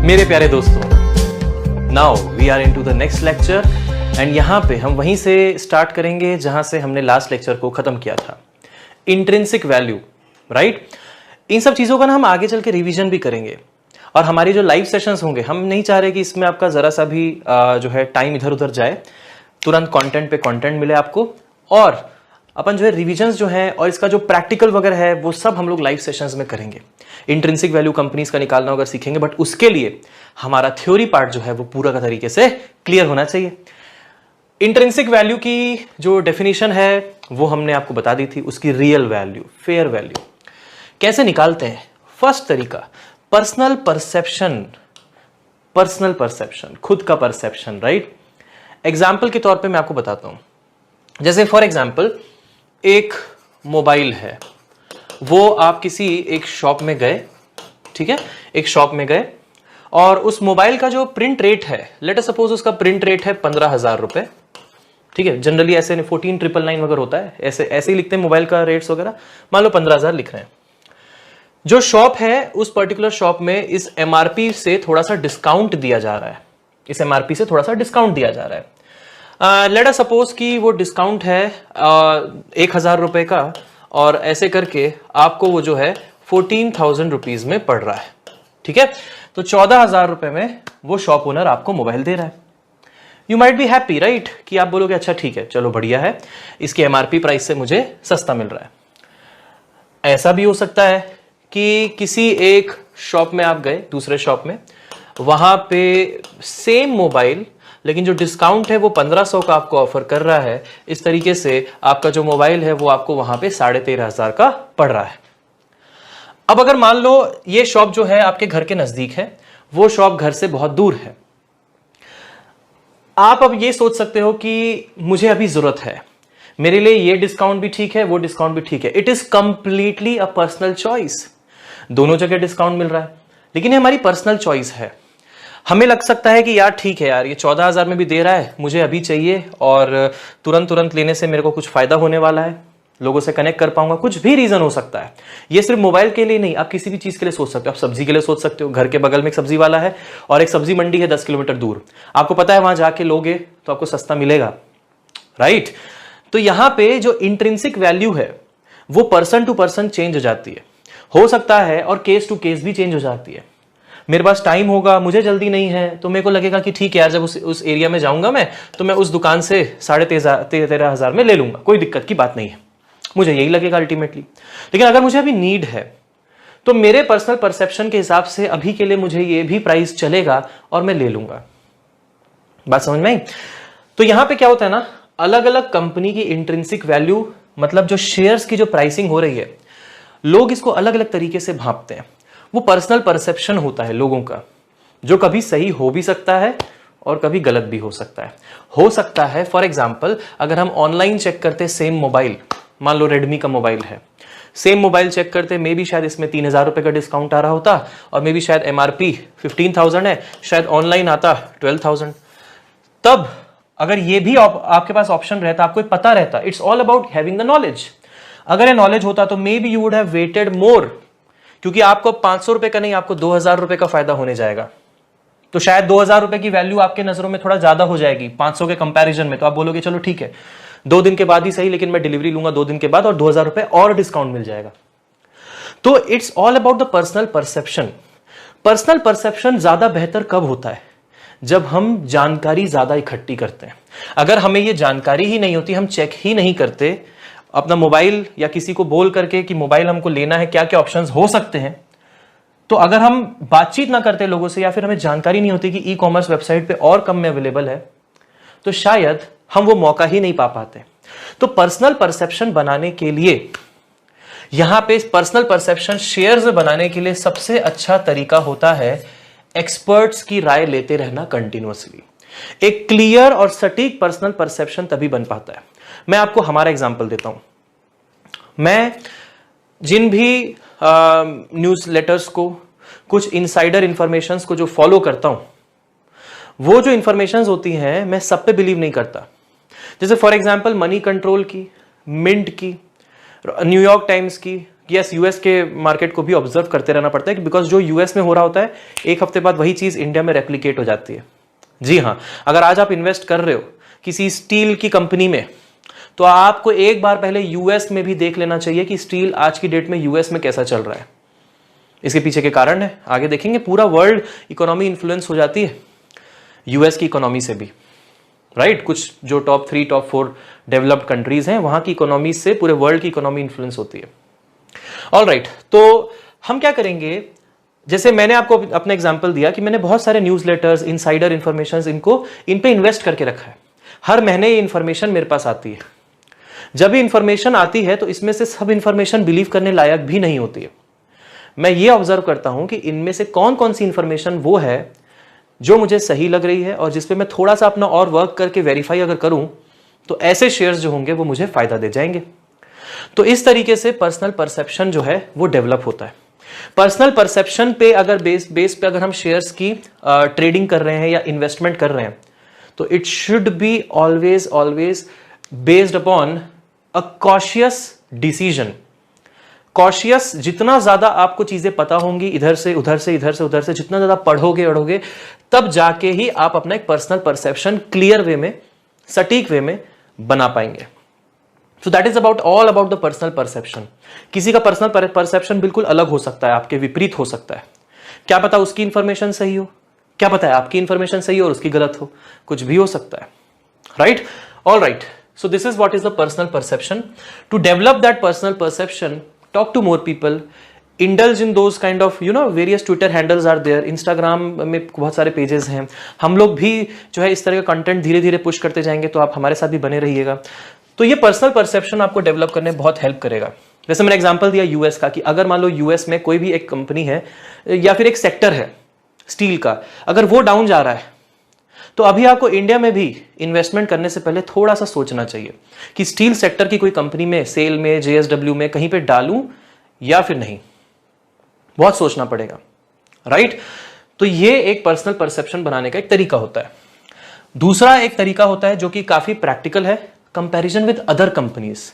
मेरे प्यारे दोस्तों, now we are into the next lecture and यहाँ पे हम वहीं से स्टार्ट करेंगे जहाँ से हमने लास्ट लेक्चर को ख़त्म किया था। Intrinsic value, right. इन सब चीज़ों का ना हम आगे चल के रिवीजन भी करेंगे और हमारी जो लाइव सेशंस होंगे, हम नहीं चाह रहे कि इसमें आपका ज़रा सा भी जो है टाइम इधर उधर जाए, तुरंत कंटेंट पे कंटेंट मिले आपको। और अपन जो है रिविजन्स जो है और इसका जो प्रैक्टिकल वगैरह है वो सब हम लोग लाइव सेशंस में करेंगे। इंट्रिंसिक वैल्यू कंपनीज का निकालना अगर सीखेंगे, बट उसके लिए हमारा थ्योरी पार्ट जो है वो पूरा का तरीके से क्लियर होना चाहिए। इंट्रिंसिक वैल्यू की जो डेफिनेशन है वो हमने आपको बता दी थी, उसकी रियल वैल्यू, फेयर वैल्यू कैसे निकालते हैं। फर्स्ट तरीका पर्सनल परसेप्शन, पर्सनल परसेप्शन, खुद का परसेप्शन, राइट। एग्जाम्पल के तौर पे मैं आपको बताता हूं, जैसे फॉर एग्जाम्पल एक मोबाइल है, वो आप किसी एक शॉप में गए, ठीक है, एक शॉप में गए और उस मोबाइल का जो प्रिंट रेट है, लेट अस सपोज उसका प्रिंट रेट है 15,000 रुपए, ठीक है। जनरली ऐसे 14,999 वगैरह होता है, ऐसे ही लिखते हैं मोबाइल का रेट्स वगैरह। मान लो 15,000 लिख रहे हैं। जो शॉप है उस पर्टिकुलर शॉप में इस एमआरपी से थोड़ा सा डिस्काउंट दिया जा रहा है, इस एमआरपी से थोड़ा सा डिस्काउंट दिया जा रहा है। लेट अस सपोज कि वो डिस्काउंट है 1,000 रुपए का और ऐसे करके आपको वो जो है 14,000 रुपीज में पड़ रहा है, ठीक है। तो 14,000 रुपए में वो शॉप ओनर आपको मोबाइल दे रहा है। You might be happy, right, कि आप बोलोगे अच्छा ठीक है, चलो बढ़िया है, इसकी एमआरपी प्राइस से मुझे सस्ता मिल रहा है। ऐसा भी हो सकता है कि किसी एक शॉप में आप गए, दूसरे शॉप में, वहां पे सेम मोबाइल लेकिन जो डिस्काउंट है वो 1500 का आपको ऑफर कर रहा है। इस तरीके से आपका जो मोबाइल है वो आपको वहां पे 13,500 का पड़ रहा है। अब अगर मान लो ये शॉप जो है आपके घर के नजदीक है, वो शॉप घर से बहुत दूर है। आप अब ये सोच सकते हो कि मुझे अभी जरूरत है, मेरे लिए ये डिस्काउंट भी ठीक है, वो डिस्काउंट भी ठीक है। It is completely a personal choice. दोनों जगह डिस्काउंट मिल रहा है, लेकिन ये हमारी पर्सनल चॉइस है। हमें लग सकता है कि यार ठीक है यार, ये 14,000 में भी दे रहा है, मुझे अभी चाहिए और तुरंत लेने से मेरे को कुछ फायदा होने वाला है, लोगों से कनेक्ट कर पाऊंगा, कुछ भी रीजन हो सकता है। ये सिर्फ मोबाइल के लिए नहीं, आप किसी भी चीज के लिए सोच सकते हो। आप सब्जी के लिए सोच सकते हो, घर के बगल में एक सब्जी वाला है और एक सब्जी मंडी है 10 किलोमीटर दूर, आपको पता है वहां जाके लोगे तो आपको सस्ता मिलेगा, राइट। तो यहां पे जो इंट्रिंसिक वैल्यू है वो पर्सन टू पर्सन चेंज हो जाती है, हो सकता है, और केस टू केस भी चेंज हो जाती है। मेरे पास टाइम होगा, मुझे जल्दी नहीं है, तो मेरे को लगेगा कि ठीक है यार, जब उस एरिया में जाऊंगा मैं तो मैं उस दुकान से 13,500 में ले लूंगा, कोई दिक्कत की बात नहीं है, मुझे यही लगेगा अल्टीमेटली। लेकिन अगर मुझे अभी नीड है तो मेरे पर्सनल परसेप्शन के हिसाब से अभी के लिए मुझे ये भी प्राइस चलेगा और मैं ले लूंगा। बात समझ में आई? तो यहां पे क्या होता है ना, अलग अलग कंपनी की इंट्रिंसिक वैल्यू, मतलब जो शेयर्स की जो प्राइसिंग हो रही है, लोग इसको अलग अलग तरीके से भांपते हैं। वो पर्सनल परसेप्शन होता है लोगों का, जो कभी सही हो भी सकता है और कभी गलत भी हो सकता है। फॉर एग्जाम्पल, अगर हम ऑनलाइन चेक करते सेम मोबाइल, मान लो रेडमी का मोबाइल है, सेम मोबाइल चेक करते, मे बी शायद इसमें 3,000 रुपए का डिस्काउंट आ रहा होता और मे बी शायद एमआरपी 15,000 है, शायद ऑनलाइन आता 12,000। तब अगर ये भी आपके पास ऑप्शन रहता, आपको पता रहता, it's all about having the knowledge. अगर ये नॉलेज होता तो may be you would have waited more, क्योंकि आपको 500 रुपए का नहीं, आपको 2,000 रुपए का फायदा होने जाएगा। तो शायद 2,000 रुपए की वैल्यू आपके नजरों में थोड़ा ज्यादा हो जाएगी 500 के कंपैरिजन में। तो आप बोलोगे चलो ठीक है, 2 दिन के बाद ही सही, लेकिन मैं डिलीवरी लूंगा 2 दिन के बाद और 2,000 रुपए और डिस्काउंट मिल जाएगा। तो it's all about the personal perception. Personal perception ज्यादा बेहतर कब होता है? जब हम जानकारी ज्यादा इकट्ठी करते हैं। अगर हमें ये जानकारी ही नहीं होती, हम चेक ही नहीं करते अपना मोबाइल या किसी को बोल करके कि मोबाइल हमको लेना है, क्या क्या ऑप्शंस हो सकते हैं, तो अगर हम बातचीत ना करते लोगों से या फिर हमें जानकारी नहीं होती कि ई कॉमर्स वेबसाइट पे और कम में अवेलेबल है, तो शायद हम वो मौका ही नहीं पा पाते। तो पर्सनल परसेप्शन बनाने के लिए, यहां पे पर्सनल परसेप्शन शेयर्स बनाने के लिए सबसे अच्छा तरीका होता है एक्सपर्ट्स की राय लेते रहना कंटिन्यूअसली। एक क्लियर और सटीक पर्सनल परसेप्शन तभी बन पाता है। मैं आपको हमारा एग्जांपल देता हूं। मैं जिन भी न्यूज लेटर्स को, कुछ इनसाइडर इंफॉर्मेशंस को जो फॉलो करता हूं, वो जो इंफॉर्मेशंस होती हैं मैं सब पे बिलीव नहीं करता। जैसे फॉर एग्जांपल मनी कंट्रोल की, मिंट की, न्यूयॉर्क टाइम्स की, कि यस यूएस के मार्केट को भी ऑब्जर्व करते रहना पड़ता है, बिकॉज जो यूएस में हो रहा होता है एक हफ्ते बाद वही चीज इंडिया में रेप्लिकेट हो जाती है। जी हाँ, अगर आज आप इन्वेस्ट कर रहे हो किसी स्टील की कंपनी में, तो आपको एक बार पहले यूएस में भी देख लेना चाहिए कि स्टील आज की डेट में यूएस में कैसा चल रहा है। इसके पीछे के कारण है, आगे देखेंगे। पूरा वर्ल्ड इकोनॉमी इन्फ्लुएंस हो जाती है यूएस की इकोनॉमी से भी, राइट? कुछ जो टॉप 3 टॉप 4 डेवलप्ड कंट्रीज हैं, वहां की इकोनॉमी से पूरे वर्ल्ड की इकोनॉमी इन्फ्लुएंस होती है। ऑलराइट, तो हम क्या करेंगे, जैसे मैंने आपको अपना एग्जांपल दिया कि मैंने बहुत सारे न्यूज़लेटर्स, इनसाइडर इंफॉर्मेशन इन पे इन्वेस्ट करके रखा है। हर महीने ये इंफॉर्मेशन मेरे पास आती है। जब ये इंफॉर्मेशन आती है तो इसमें से सब इंफॉर्मेशन बिलीव करने लायक भी नहीं होती है। मैं ये ऑब्जर्व करता हूं कि इनमें से कौन कौन सी इंफॉर्मेशन वो है जो मुझे सही लग रही है और जिसपे मैं थोड़ा सा अपना और वर्क करके वेरीफाई अगर करूं तो ऐसे शेयर्स जो होंगे वो मुझे फायदा दे जाएंगे। तो इस तरीके से पर्सनल परसेप्शन जो है वो डेवलप होता है। पर्सनल परसेप्शन पे अगर बेस पे अगर हम शेयर्स की ट्रेडिंग कर रहे हैं या इन्वेस्टमेंट कर रहे हैं, तो it should be always based upon a cautious decision. Cautious, जितना ज्यादा आपको चीजें पता होंगी, इधर से उधर से जितना ज्यादा पढ़ोगे तब जाके ही आप अपना एक पर्सनल परसेप्शन क्लियर वे में, सटीक वे में बना पाएंगे। So that is all about the personal perception. किसी का पर्सनल परसेप्शन बिल्कुल अलग हो सकता है, आपके विपरीत हो सकता है। क्या पता उसकी इंफॉर्मेशन सही हो, क्या पता है आपकी इंफॉर्मेशन सही हो और उसकी गलत हो, कुछ भी हो सकता है, right? All right, so this is what is the personal perception. To develop that personal perception, talk to more people, indulge in those kind of various Twitter handles are there, Instagram में बहुत सारे pages हैं। हम लोग भी जो है इस तरह का कंटेंट धीरे धीरे पुश करते जाएंगे, तो आप हमारे साथ भी बने रहिएगा। तो ये पर्सनल परसेप्शन आपको डेवलप करने में बहुत हेल्प करेगा। जैसे मैंने एग्जांपल दिया यूएस का, कि अगर मान लो यूएस में कोई भी एक कंपनी है या फिर एक सेक्टर है स्टील का, अगर वो डाउन जा रहा है, तो अभी आपको इंडिया में भी इन्वेस्टमेंट करने से पहले थोड़ा सा सोचना चाहिए कि स्टील सेक्टर की कोई कंपनी में, सेल में, जेएसडब्ल्यू में कहीं पे डालूं या फिर नहीं। बहुत सोचना पड़ेगा, राइट? तो ये एक पर्सनल परसेप्शन बनाने का एक तरीका होता है। दूसरा एक तरीका होता है जो कि काफी प्रैक्टिकल है, कंपैरिजन विद अदर कंपनीज।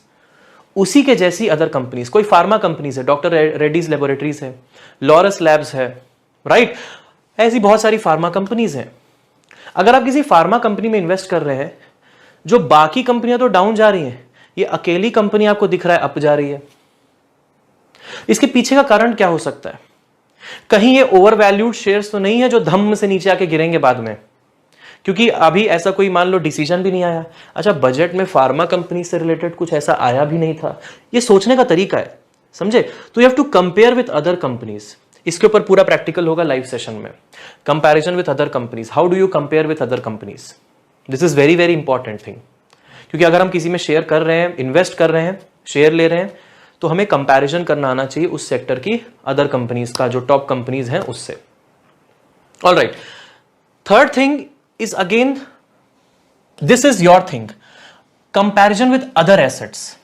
उसी के जैसी अदर कंपनीज, कोई फार्मा कंपनीज है, डॉक्टर रेड्डीज लेबोरेटरीज है, लॉरस लैब्स है, राइट? ऐसी बहुत सारी फार्मा कंपनीज हैं। अगर आप किसी फार्मा कंपनी में इन्वेस्ट कर रहे हैं, जो बाकी कंपनियां तो डाउन जा रही हैं, ये अकेली कंपनी आपको दिख रहा है अप जा रही है, इसके पीछे का कारण क्या हो सकता है? कहीं ये ओवर वैल्यूड शेयर्स तो नहीं है जो धम से नीचे आके गिरेंगे बाद में? क्योंकि अभी ऐसा कोई मान लो डिसीजन भी नहीं आया। अच्छा, बजट में फार्मा कंपनी से रिलेटेड कुछ ऐसा आया भी नहीं था। ये सोचने का तरीका है, समझे? तो you have to compare with other companies. इसके ऊपर पूरा प्रैक्टिकल होगा लाइव सेशन में। Comparison with other companies, how do you compare with other companies? This is very very important thing. क्योंकि अगर हम किसी में शेयर कर रहे हैं, इन्वेस्ट कर रहे हैं, शेयर ले रहे हैं, तो हमें कंपैरिजन करना आना चाहिए उस सेक्टर की अदर कंपनीज का, जो टॉप कंपनीज हैं उससे। All right, third thing is again, this is your thing, comparison with other assets.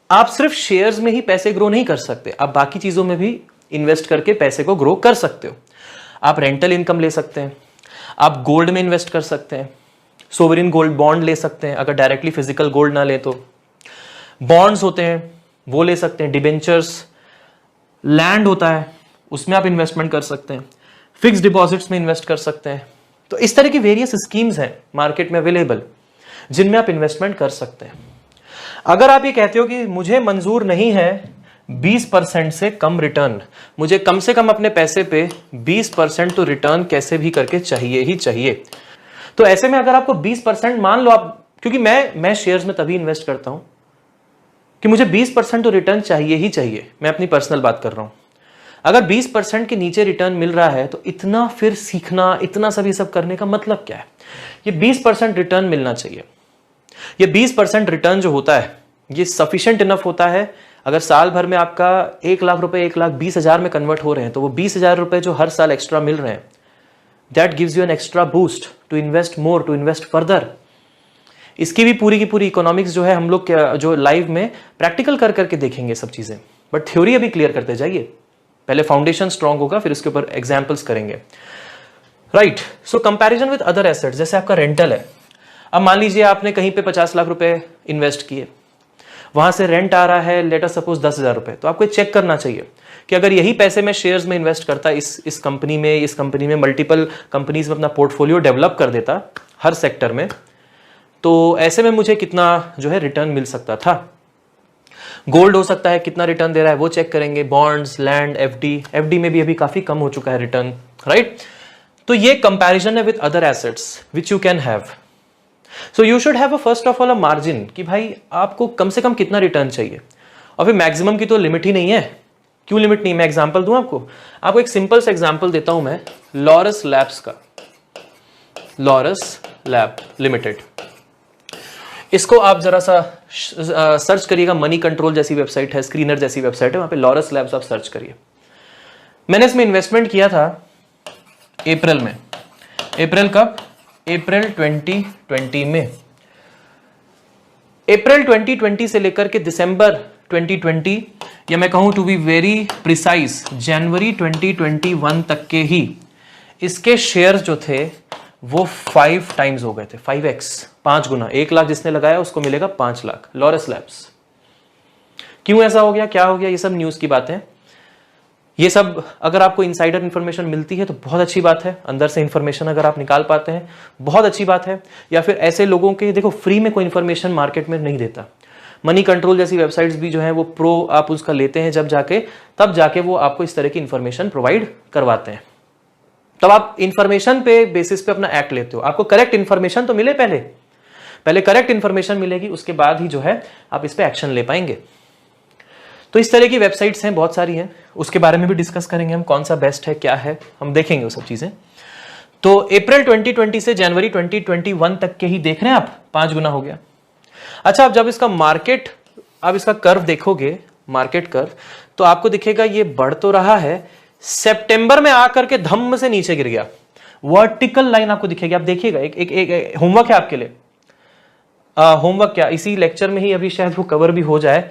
आप सिर्फ शेयर्स में ही पैसे ग्रो नहीं कर सकते, आप बाकी चीजों में भी इन्वेस्ट करके पैसे को ग्रो कर सकते हो। आप रेंटल इनकम ले सकते हैं, आप गोल्ड में इन्वेस्ट कर सकते हैं, सोवरिन गोल्ड बॉन्ड ले सकते हैं, अगर डायरेक्टली फिजिकल गोल्ड ना ले तो बॉन्ड्स होते हैं वो ले सकते हैं, डिबेंचर्स, लैंड होता है उसमें आप इन्वेस्टमेंट कर सकते हैं, फिक्स डिपॉजिट्स में इन्वेस्ट कर सकते हैं। तो इस तरह की वेरियस स्कीम्स हैं मार्केट में अवेलेबल जिनमें आप इन्वेस्टमेंट कर सकते हैं। अगर आप ये कहते हो कि मुझे मंजूर नहीं है 20% से कम रिटर्न, मुझे कम से कम अपने पैसे पे 20% तो रिटर्न कैसे भी करके चाहिए ही चाहिए, तो ऐसे में अगर आपको 20% मान लो आप, क्योंकि मैं शेयर्स में तभी इन्वेस्ट करता हूं कि मुझे 20% तो रिटर्न चाहिए ही चाहिए। मैं अपनी पर्सनल बात कर रहा हूं। अगर 20% के नीचे रिटर्न मिल रहा है तो इतना फिर सीखना, इतना सभी सब करने का मतलब क्या है? ये 20% रिटर्न मिलना चाहिए। ये 20% रिटर्न जो होता है ये सफिशिएंट इनफ होता है। अगर साल भर में आपका 1 लाख रुपए 1,20,000 में कन्वर्ट हो रहे हैं, तो वो 20,000 रुपए जो हर साल एक्स्ट्रा मिल रहे हैं, that gives you an extra boost to invest more, to invest further. इसकी भी पूरी की पूरी इकोनॉमिक्स जो है हम लोग जो लाइव में प्रैक्टिकल कर करके देखेंगे सब चीजें, बट थ्योरी अभी क्लियर करते जाइए। पहले फाउंडेशन स्ट्रांग होगा, फिर उसके ऊपर एग्जाम्पल्स करेंगे, right? So comparison with other assets, जैसे आपका रेंटल है। अब मान लीजिए आपने कहीं पे 50 लाख रुपए इन्वेस्ट किए वहां से रेंट आ रहा है लेट अस सपोज 10,000 रुपए, तो आपको चेक करना चाहिए कि अगर यही पैसे मैं शेयर्स में इन्वेस्ट करता, इस कंपनी में मल्टीपल कंपनीज में अपना पोर्टफोलियो डेवलप कर देता हर सेक्टर में, तो ऐसे में मुझे कितना जो है रिटर्न मिल सकता था। गोल्ड हो सकता है कितना रिटर्न दे रहा है वो चेक करेंगे, बॉन्ड्स, लैंड, एफडी में भी अभी काफी कम हो चुका है रिटर्न, राइट। तो ये कंपैरिजन है with other assets which you can have. So you should have first of all a margin कि भाई आपको कम से कम कितना रिटर्न चाहिए, और फिर मैक्सिमम की तो लिमिट ही नहीं है। क्यों लिमिट नहीं? मैं एग्जांपल दूं आपको एक सिंपल सा एग्जांपल देता हूं मैं लॉरस लैब्स का, लॉरस लैब लिमिटेड। इसको आप जरा सा सर्च करिएगा, मनी कंट्रोल जैसी वेबसाइट है, स्क्रीनर जैसी वेबसाइट है, वहां पे लॉरस लैब्स आप सर्च करिए। मैंने इसमें इन्वेस्टमेंट किया था अप्रैल में। अप्रैल कब? अप्रैल 2020 में। अप्रैल 2020 से लेकर के दिसंबर 2020, या मैं कहूं टू बी वेरी प्रिसाइज जनवरी 2021 तक के ही इसके शेयर्स जो थे वो 5 टाइम्स हो गए थे, 5x, 5 गुना। 1 लाख जिसने लगाया उसको मिलेगा 5 लाख। Laurus labs. क्यों ऐसा हो गया, क्या हो गया, ये सब न्यूज की बातें। ये सब अगर आपको इनसाइडर इंफॉर्मेशन मिलती है तो बहुत अच्छी बात है, अंदर से इंफॉर्मेशन अगर आप निकाल पाते हैं बहुत अच्छी बात है। या फिर ऐसे लोगों के, देखो फ्री में कोई इंफॉर्मेशन मार्केट में नहीं देता। मनी कंट्रोल जैसी वेबसाइट्स भी जो है वो प्रो आप उसका लेते हैं तब जाके वो आपको इस तरह की इंफॉर्मेशन प्रोवाइड करवाते हैं। तब आप इंफॉर्मेशन पे बेसिस पे अपना एक्ट लेते हो। आपको करेक्ट इंफॉर्मेशन तो मिले, पहले करेक्ट इंफॉर्मेशन मिलेगी, उसके बाद ही जो है आप इस पे एक्शन ले पाएंगे। तो इस तरह की वेबसाइट्स हैं, बहुत सारी हैं, उसके बारे में भी डिस्कस करेंगे हम, कौन सा बेस्ट है, क्या है, हम देखेंगे वो सब चीजें। तो अप्रैल 2020 से जनवरी 2021 तक के ही देख रहे हैं आप, 5 गुना हो गया। अच्छा, अब जब इसका मार्केट, अब इसका कर्व देखोगे, मार्केट कर्व, तो आपको दिखेगा ये बढ़ तो रहा है, सितंबर में आकर के धम्म से नीचे गिर गया। वर्टिकल लाइन आपको दिखेगी, आप देखिएगा। एक होमवर्क है आपके लिए, होमवर्क क्या, इसी लेक्चर में ही अभी शायद वो कवर भी हो जाए।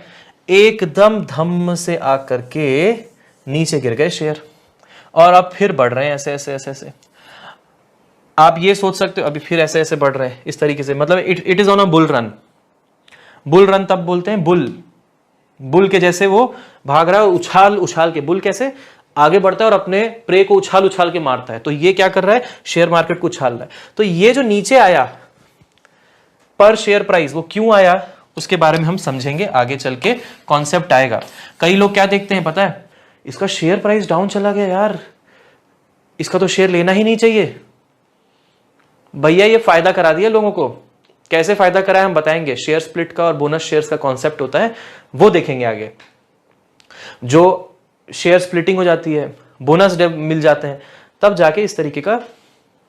एकदम धम्म से आकर के नीचे गिर गए शेयर, और अब फिर बढ़ रहे हैं ऐसे ऐसे ऐसे ऐसे। आप ये सोच सकते हो अभी फिर ऐसे ऐसे बढ़ रहे हैं इस तरीके से, मतलब it is on a bull run. Bull run तब बोलते हैं, बुल के जैसे वो भाग रहा है, उछाल उछाल के। बुल कैसे आगे बढ़ता है और अपने प्रे को उछाल उछाल के मारता है, तो ये क्या कर रहा है, शेयर मार्केट को उछाल रहा है। तो ये जो नीचे आया पर शेयर प्राइस, वो क्यों आया उसके बारे में हम समझेंगे आगे चल के, कॉन्सेप्ट आएगा। कई लोग क्या देखते हैं पता है, इसका शेयर प्राइस डाउन चला गया यार, इसका तो शेयर लेना ही नहीं चाहिए। भैया ये फायदा करा दिया लोगों को। कैसे फायदा कराया हम बताएंगे। शेयर स्प्लिट का और बोनस शेयर्स का कॉन्सेप्ट होता है, वो देखेंगे आगे। जो शेयर स्प्लिटिंग हो जाती है, बोनस मिल जाते हैं, तब जाके इस तरीके का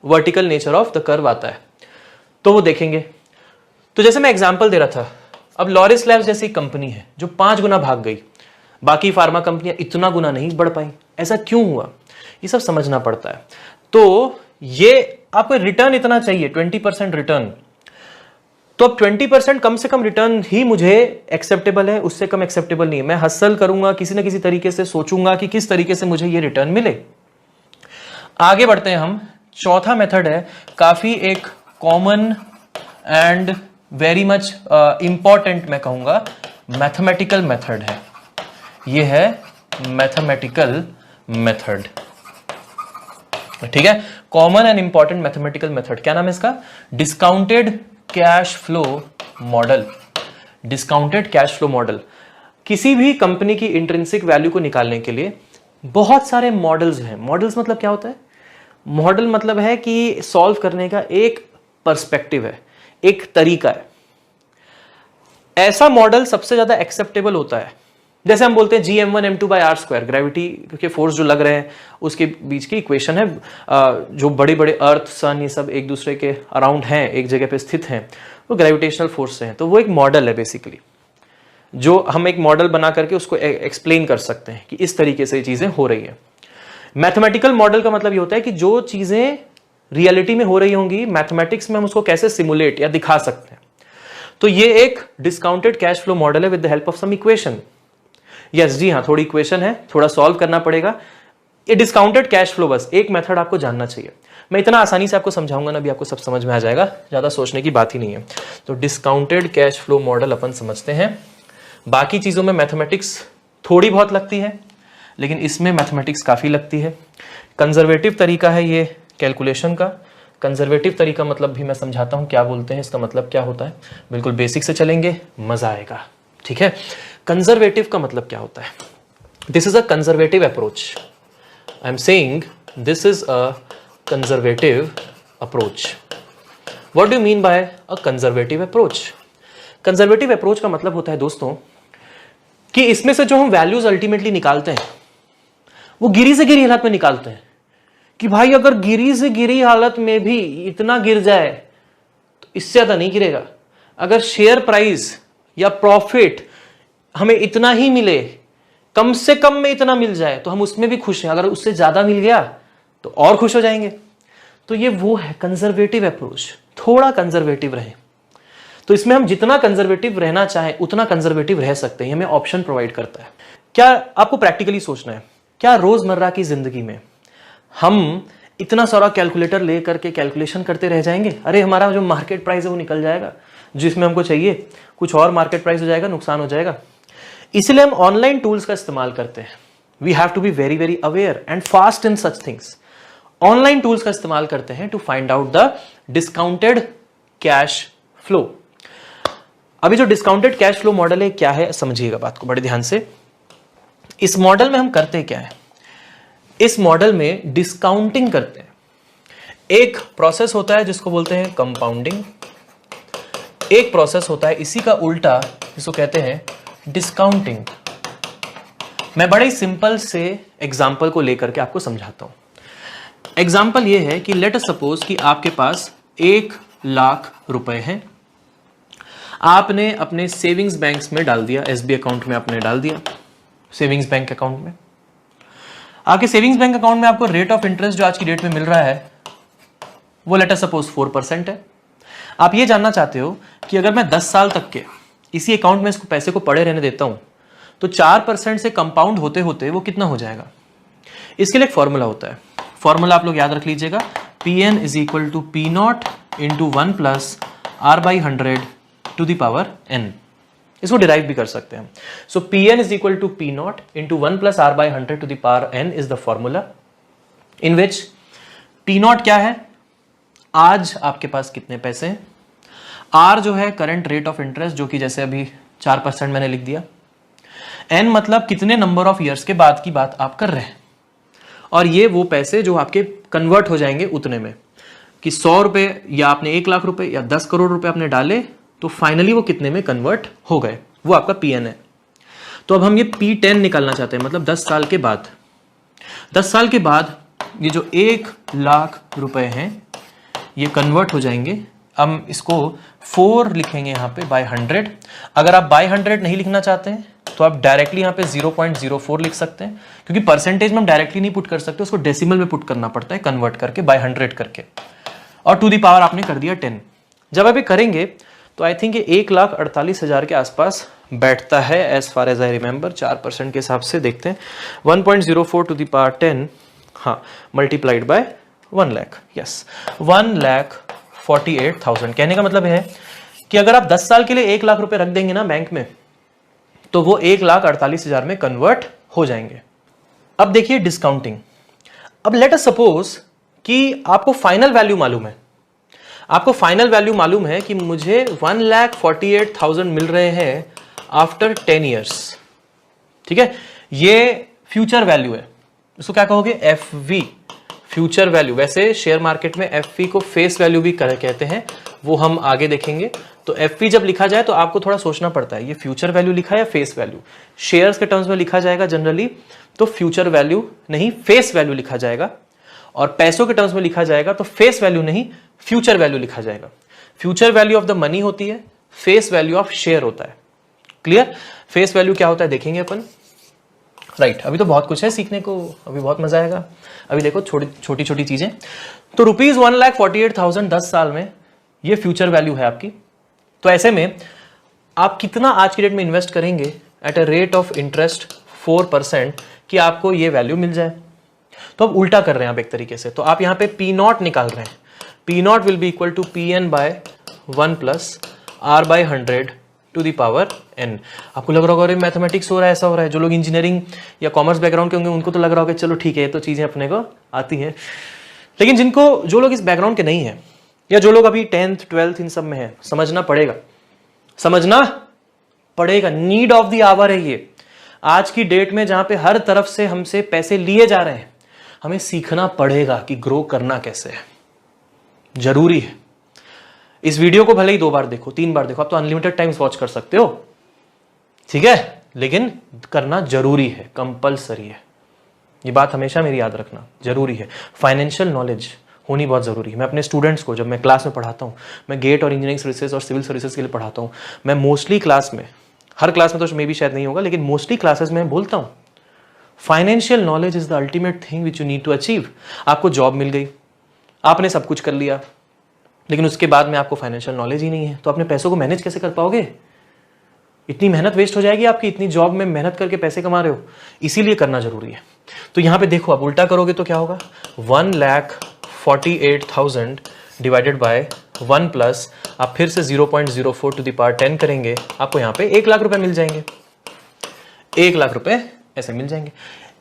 vertical nature of the curve आता है, तो वो देखेंगे। तो जैसे मैं एग्जांपल दे रहा था, अब लॉरस लैब्स जैसी कंपनी है जो 5 गुना भाग गई, बाकी फार्मा कंपनियां इतना गुना नहीं बढ़ पाई, ऐसा क्यों हुआ, ये सब समझना पड़ता है। तो ये आपको रिटर्न इतना चाहिए, 20% रिटर्न। तो अब 20% कम से कम रिटर्न ही मुझे एक्सेप्टेबल है, उससे कम एक्सेप्टेबल नहीं है। मैं हसल करूंगा, किसी ना किसी तरीके से सोचूंगा कि किस तरीके से मुझे ये रिटर्न मिले। आगे बढ़ते हैं हम। चौथा मेथड है, काफी एक common and very much important, मैं कहूंगा मैथमेटिकल मेथड है। ये है मैथमेटिकल मेथड, ठीक है, common and important mathematical method. क्या नाम है इसका? Discounted cash flow model. Discounted cash flow model. किसी भी कंपनी की इंट्रिंसिक वैल्यू को निकालने के लिए बहुत सारे मॉडल्स हैं। मॉडल्स मतलब क्या होता है? मॉडल मतलब है कि सॉल्व करने का एक पर्सपेक्टिव है, एक तरीका है। ऐसा मॉडल सबसे ज्यादा एक्सेप्टेबल होता है। जैसे हम बोलते हैं gm1 m2/r², ग्रेविटी के फोर्स जो लग रहे हैं उसके बीच की इक्वेशन है। जो बड़े बड़े अर्थ, सन, ये सब एक दूसरे के अराउंड हैं, एक जगह पे स्थित हैं, वो ग्रेविटेशनल फोर्स से हैं। तो वो एक मॉडल है बेसिकली, जो हम एक मॉडल बना करके उसको एक्सप्लेन कर सकते हैं कि इस तरीके से चीजें हो रही है। मैथमेटिकल मॉडल का मतलब ये होता है कि जो चीजें रियलिटी में हो रही होंगी, मैथमेटिक्स में हम उसको कैसे सिमुलेट या दिखा सकते हैं। तो ये एक डिस्काउंटेड कैश फ्लो मॉडल है with the help of some equation. Yes जी हाँ, थोड़ी इक्वेशन है, थोड़ा सॉल्व करना पड़ेगा। ये डिस्काउंटेड कैश फ्लो, बस एक मेथड आपको जानना चाहिए। मैं इतना आसानी से आपको समझाऊंगा ना, अभी आपको सब समझ में आ जाएगा, ज्यादा सोचने की बात ही नहीं है। तो डिस्काउंटेड कैश फ्लो मॉडल अपन समझते हैं। बाकी चीज़ों में मैथमेटिक्स थोड़ी बहुत लगती है, लेकिन इसमें मैथमेटिक्स काफ़ी लगती है। कंजर्वेटिव तरीका है ये कैलकुलेशन का। कंजर्वेटिव तरीका मतलब भी मैं समझाता हूँ क्या बोलते हैं, इसका मतलब क्या होता है। बिल्कुल बेसिक से चलेंगे, मज़ा आएगा, ठीक है। कंजर्वेटिव का मतलब क्या होता है? This is a conservative approach. I am saying this is a conservative approach. What do you mean by a conservative approach? Conservative approach का मतलब होता है दोस्तों कि इसमें से जो हम वैल्यूज अल्टीमेटली निकालते हैं वो गिरी से गिरी हालत में निकालते हैं कि भाई अगर गिरी से गिरी हालत में भी इतना गिर जाए तो इससे ज्यादा नहीं गिरेगा। अगर शेयर प्राइस या प्रॉफिट हमें इतना ही मिले, कम से कम में इतना मिल जाए तो हम उसमें भी खुश हैं, अगर उससे ज्यादा मिल गया तो और खुश हो जाएंगे। तो ये वो है कंजर्वेटिव अप्रोच, थोड़ा कंजर्वेटिव रहे। तो इसमें हम जितना कंजर्वेटिव रहना चाहें उतना कंजर्वेटिव रह सकते हैं, हमें ऑप्शन प्रोवाइड करता है। क्या आपको प्रैक्टिकली सोचना है, क्या रोजमर्रा की जिंदगी में हम इतना सारा कैलकुलेटर लेकर के कैलकुलेशन करते रह जाएंगे? अरे हमारा जो मार्केट प्राइस है वो निकल जाएगा, जिसमें हमको चाहिए कुछ और मार्केट प्राइस हो जाएगा, नुकसान हो जाएगा। इसलिए हम ऑनलाइन टूल्स का इस्तेमाल करते हैं। We have to be very very aware and fast in such things. Online tools का इस्तेमाल करते हैं to find out the discounted cash flow. अभी जो डिस्काउंटेड कैश फ्लो मॉडल है क्या है, समझिएगा बात को बड़े ध्यान से। इस मॉडल में हम करते क्या है? इस मॉडल में डिस्काउंटिंग करते हैं। एक प्रोसेस होता है जिसको बोलते हैं कंपाउंडिंग, एक प्रोसेस होता है इसी का उल्टा जिसको कहते हैं डिस्काउंटिंग। मैं बड़े सिंपल से एग्जांपल को लेकर के आपको समझाता हूं। एग्जांपल ये है कि लेट अस सपोज कि आपके पास 1,00,000 रुपए हैं, आपने अपने सेविंग्स बैंक्स में डाल दिया, एसबी अकाउंट में आपने डाल दिया, सेविंग्स बैंक अकाउंट में। आपके सेविंग्स बैंक अकाउंट में आपको रेट ऑफ इंटरेस्ट जो आज की डेट में मिल रहा है वो लेट अस सपोज 4% है। आप ये जानना चाहते हो कि अगर मैं 10 साल तक के इसी अकाउंट में इसको पैसे को पड़े रहने देता हूं तो 4% से कंपाउंड होते होते वो कितना हो जाएगा? इसके लिए एक फॉर्मूला होता है, फॉर्मूला आप लोग याद रख लीजिएगा, Pn is equal to P naught into 1 plus R by 100 to the power n। इसको डिराइव भी कर सकते हैं। So Pn is equal to P naught into 1 plus R by 100 to the power n is the formula in which P naught क्या है, आज आपके पास कितने पैसे हैं, R जो है करंट रेट ऑफ इंटरेस्ट जो कि जैसे अभी 4% मैंने लिख दिया, N मतलब कितने नंबर ऑफ ईयर्स के बाद की बात आप कर रहे हैं, और ये वो पैसे जो आपके कन्वर्ट हो जाएंगे उतने में कि 100 रुपए या आपने 1,00,000 रुपए या 10 करोड़ रुपए आपने डाले तो फाइनली वो कितने में कन्वर्ट हो गए, वो आपका Pn है। तो अब हम ये P10 निकालना चाहते हैं, मतलब 10 साल के बाद। 10 साल के बाद ये जो 1,00,000 रुपए हैं ये कन्वर्ट हो जाएंगे। हम इसको 4 लिखेंगे यहाँ पे बाय 100। अगर आप बाय 100 नहीं लिखना चाहते हैं तो आप डायरेक्टली यहाँ पे 0.04 लिख सकते हैं, क्योंकि परसेंटेज में हम डायरेक्टली नहीं पुट कर सकते, उसको डेसिमल में पुट करना पड़ता है कन्वर्ट करके बाय 100 करके, और टू दी पावर आपने कर दिया 10। जब अभी करेंगे तो आई थिंक ये 1,48,000 के आसपास बैठता है as far as I remember. 4% के हिसाब से देखते हैं, 1.04 टू दी पावर 10, हाँ, मल्टीप्लाइड बाय 1 लाख, यस 1,48,000। कहने का मतलब है कि अगर आप 10 साल के लिए 1,00,000 रुपए रख देंगे ना बैंक में तो वो 1,48,000 में कन्वर्ट हो जाएंगे। अब देखिए डिस्काउंटिंग। अब लेट अस सपोज कि आपको फाइनल वैल्यू मालूम है, आपको फाइनल वैल्यू मालूम है कि मुझे 1,48,000 मिल रहे हैं आफ्टर 10 ईयर्स, ठीक है। ये फ्यूचर वैल्यू है, इसको क्या कहोगे, FV, फ्यूचर वैल्यू। वैसे शेयर मार्केट में FV को फेस वैल्यू भी कहते हैं, वो हम आगे देखेंगे। तो FV जब लिखा जाए तो आपको थोड़ा सोचना पड़ता है, ये फ्यूचर वैल्यू लिखा है या फेस वैल्यू। शेयर्स के टर्म्स में लिखा जाएगा जनरली तो फ्यूचर वैल्यू नहीं फेस वैल्यू लिखा जाएगा, और पैसों के टर्म्स में लिखा जाएगा तो फेस वैल्यू नहीं फ्यूचर वैल्यू लिखा जाएगा। Future value of the money होती है, फेस वैल्यू ऑफ शेयर होता है। क्लियर? फेस वैल्यू क्या होता है देखेंगे अपन, राइट। अभी तो बहुत कुछ है सीखने को, अभी बहुत मजा आएगा। अभी देखो छोटी छोटी चीजें। तो ₹1,48,000 10 साल में ये फ्यूचर वैल्यू है आपकी। तो ऐसे में आप कितना आज की डेट में इन्वेस्ट करेंगे at a rate of interest 4% कि आपको ये वैल्यू मिल जाए। तो अब उल्टा कर रहे हैं आप एक तरीके से, तो आप यहाँ पे P नॉट निकाल रहे हैं। P naught will be equal to Pn by 1 plus R by 100 to the power n। आपको लग रहा होगा अरे मैथमेटिक्स हो रहा है, ऐसा हो रहा है। जो लोग इंजीनियरिंग या कॉमर्स बैकग्राउंड के होंगे उनको तो लग रहा होगा चलो ठीक है, ये तो चीजें अपने को आती हैं। लेकिन जो लोग इस बैकग्राउंड के नहीं है, या जो लोग अभी 10th 12th इन सब में है, समझना पड़ेगा। नीड ऑफ द आवर है ये। आज की डेट में जहां पे हर तरफ से हमसे पैसे लिए जा रहे हैं, हमें सीखना पड़ेगा कि ग्रो करना कैसे है, जरूरी है। इस वीडियो को भले ही 2 बार देखो, 3 बार देखो, आप तो अनलिमिटेड टाइम्स वॉच कर सकते हो, ठीक है, लेकिन करना जरूरी है, कंपलसरी है। ये बात हमेशा मेरी याद रखना, जरूरी है। फाइनेंशियल नॉलेज होनी बहुत जरूरी है। मैं अपने स्टूडेंट्स को जब मैं क्लास में पढ़ाता हूँ, मैं गेट और इंजीनियरिंग सर्विसेज और सिविल सर्विसेज के लिए पढ़ाता हूँ, मैं मोस्टली क्लास में, हर क्लास में तो मे भी शायद नहीं होगा, लेकिन मोस्टली क्लासेस में बोलता हूँ financial knowledge is the ultimate thing which you need to achieve. आपको जॉब मिल गई, आपने सब कुछ कर लिया, लेकिन उसके बाद में आपको फाइनेंशियल नॉलेज ही नहीं है, तो अपने पैसों को मैनेज कैसे कर पाओगे? इतनी मेहनत वेस्ट हो जाएगी आपकी, इतनी जॉब में मेहनत करके पैसे कमा रहे हो, इसीलिए करना जरूरी है। तो यहां पे देखो, आप उल्टा करोगे तो क्या होगा, 1,48,000 डिवाइडेड बाय 1 प्लस, आप फिर से 0.04 टू द पावर 10 करेंगे, आपको यहां पे 1 लाख रुपए मिल जाएंगे। 1 लाख रुपए ऐसे मिल जाएंगे।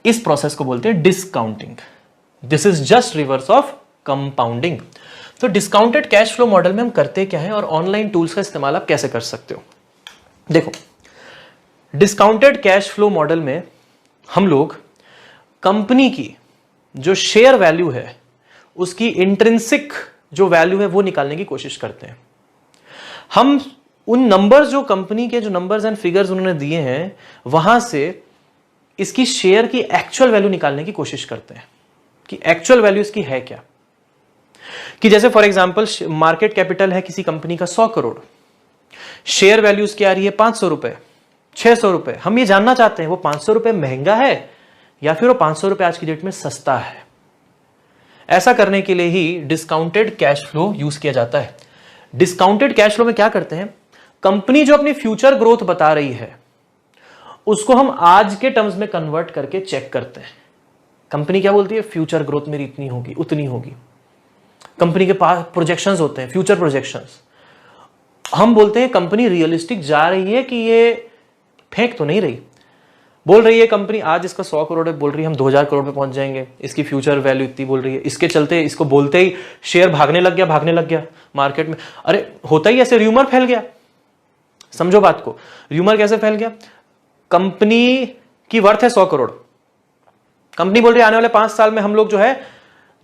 इस प्रोसेस को बोलते हैं discounting. This is just reverse of compounding. तो डिस्काउंटेड कैश फ्लो मॉडल में हम करते क्या है और ऑनलाइन टूल्स का इस्तेमाल आप कैसे कर सकते हो। देखो, डिस्काउंटेड कैश फ्लो मॉडल में हम लोग कंपनी की जो शेयर वैल्यू है, उसकी इंट्रिंसिक जो वैल्यू है वो निकालने की कोशिश करते हैं। हम उन नंबर्स, जो कंपनी के जो नंबर्स एंड फिगर्स उन्होंने दिए हैं, वहां से इसकी शेयर की एक्चुअल वैल्यू निकालने की कोशिश करते हैं कि एक्चुअल वैल्यू इसकी है क्या। कि जैसे फॉर एग्जांपल मार्केट कैपिटल है किसी कंपनी का 100 करोड़, शेयर वैल्यू उसकी आ रही है 500 रुपए, 600 रुपए। हम ये जानना चाहते हैं वो 500 रुपए महंगा है या फिर वो 500 रुपए आज की डेट में सस्ता है। ऐसा करने के लिए ही डिस्काउंटेड कैश फ्लो यूज किया जाता है। डिस्काउंटेड कैश फ्लो में क्या करते हैं, कंपनी जो अपनी फ्यूचर ग्रोथ बता रही है उसको हम आज के टर्म्स में कन्वर्ट करके चेक करते हैं। कंपनी क्या बोलती है, फ्यूचर ग्रोथ मेरी इतनी होगी, उतनी होगी। कंपनी के पास प्रोजेक्शंस होते हैं, फ्यूचर प्रोजेक्शंस। हम बोलते हैं कंपनी रियलिस्टिक जा रही है कि ये फेंक तो नहीं रही। बोल रही है कंपनी आज इसका 100 करोड़ है, बोल रही है हम 2000 करोड़ पे पहुंच जाएंगे, इसकी फ्यूचर वैल्यू इतनी बोल रही है। इसके चलते, इसको बोलते ही शेयर भागने लग गया मार्केट में। अरे होता ही ऐसे, र्यूमर फैल गया। समझो बात को, र्यूमर कैसे फैल गया। कंपनी की वर्थ है 100 करोड़, कंपनी बोल रही है आने वाले 5 साल में हम लोग जो है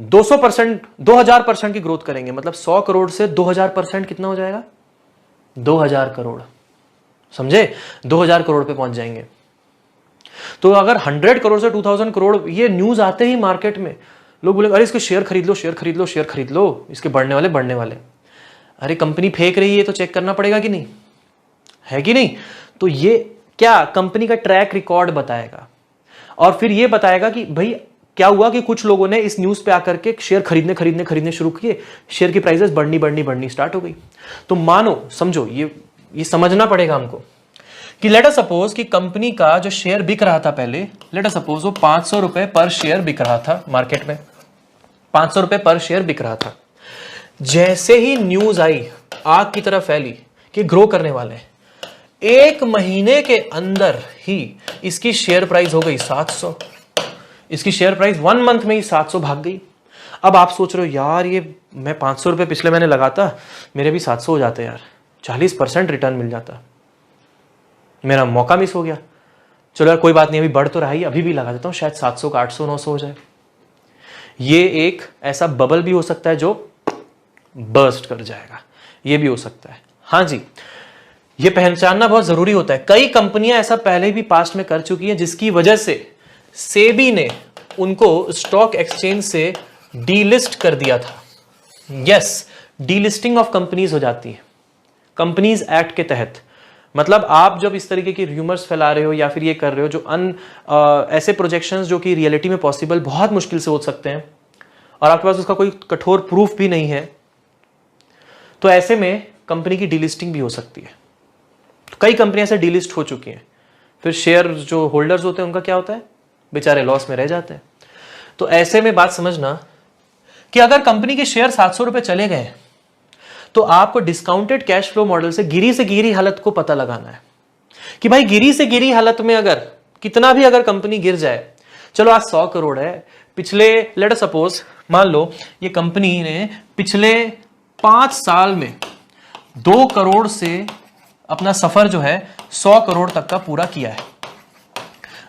200%, 2000% की ग्रोथ करेंगे। मतलब 100 करोड़ से 2000% कितना हो जाएगा, 2000 करोड़। समझे, 2000 करोड़ पे पहुंच जाएंगे। तो अगर 100 करोड़ से 2000 करोड़, ये न्यूज आते ही मार्केट में लोग बोले अरे इसके शेयर खरीद लो, शेयर खरीद लो, शेयर खरीद लो, इसके बढ़ने वाले। अरे कंपनी फेंक रही है तो चेक करना पड़ेगा कि नहीं, है कि नहीं। तो ये क्या कंपनी का ट्रैक रिकॉर्ड बताएगा और फिर ये बताएगा कि भाई क्या हुआ कि कुछ लोगों ने इस न्यूज पे आकर के शेयर खरीदने शुरू किए, शेयर की प्राइसेस बढ़नी स्टार्ट हो गई। तो मानो, समझो, ये समझना पड़ेगा हमको कि लेट अस सपोज कि कंपनी का जो शेयर बिक रहा था पहले, लेट अस सपोज वो 500 रुपए पर शेयर बिक रहा था मार्केट में, 500 रुपए पर शेयर बिक रहा था। जैसे ही न्यूज आई, आग की तरह फैली कि ग्रो करने वाले हैं, 1 महीने के अंदर ही इसकी शेयर प्राइस हो गई 700। इसकी शेयर प्राइस 1 मंथ में ही 700 भाग गई। अब आप सोच रहे हो यार, ये मैं 500 रुपए पिछले महीने लगाता, मेरे भी 700 हो जाते यार, 40% रिटर्न मिल जाता, मेरा मौका मिस हो गया। चलो यार कोई बात नहीं, अभी बढ़ तो रहा ही, अभी भी लगा देता हूं, शायद 700 का 800 900 हो जाए। ये एक ऐसा बबल भी हो सकता है जो बर्स्ट कर जाएगा, ये भी हो सकता है। हाँ जी, ये पहचानना बहुत जरूरी होता है। कई कंपनियां ऐसा पहले भी पास्ट में कर चुकी हैं, जिसकी वजह से सेबी ने उनको स्टॉक एक्सचेंज से डीलिस्ट कर दिया था। यस, डीलिस्टिंग ऑफ कंपनीज हो जाती है कंपनीज एक्ट के तहत। मतलब आप जब इस तरीके की र्यूमर्स फैला रहे हो या फिर ये कर रहे हो जो ऐसे प्रोजेक्शंस जो कि रियलिटी में पॉसिबल बहुत मुश्किल से हो सकते हैं और आपके पास उसका कोई कठोर प्रूफ भी नहीं है, तो ऐसे में कंपनी की डीलिस्टिंग भी हो सकती है। तो कई कंपनियां से डीलिस्ट हो चुकी हैं, फिर शेयर जो होल्डर्स होते हैं उनका क्या होता है, बेचारे लॉस में रह जाते हैं। तो ऐसे में बात समझना कि अगर कंपनी के शेयर 700 रुपए चले गए तो आपको डिस्काउंटेड कैश फ्लो मॉडल से गिरी हालत को पता लगाना है कि भाई गिरी हालत में अगर कितना भी अगर कंपनी गिर जाए, चलो आज 100 करोड़ है, पिछले लेट अस सपोज मान लो ये कंपनी ने पिछले 5 साल में 2 करोड़ से अपना सफर जो है 100 करोड़ तक का पूरा किया है।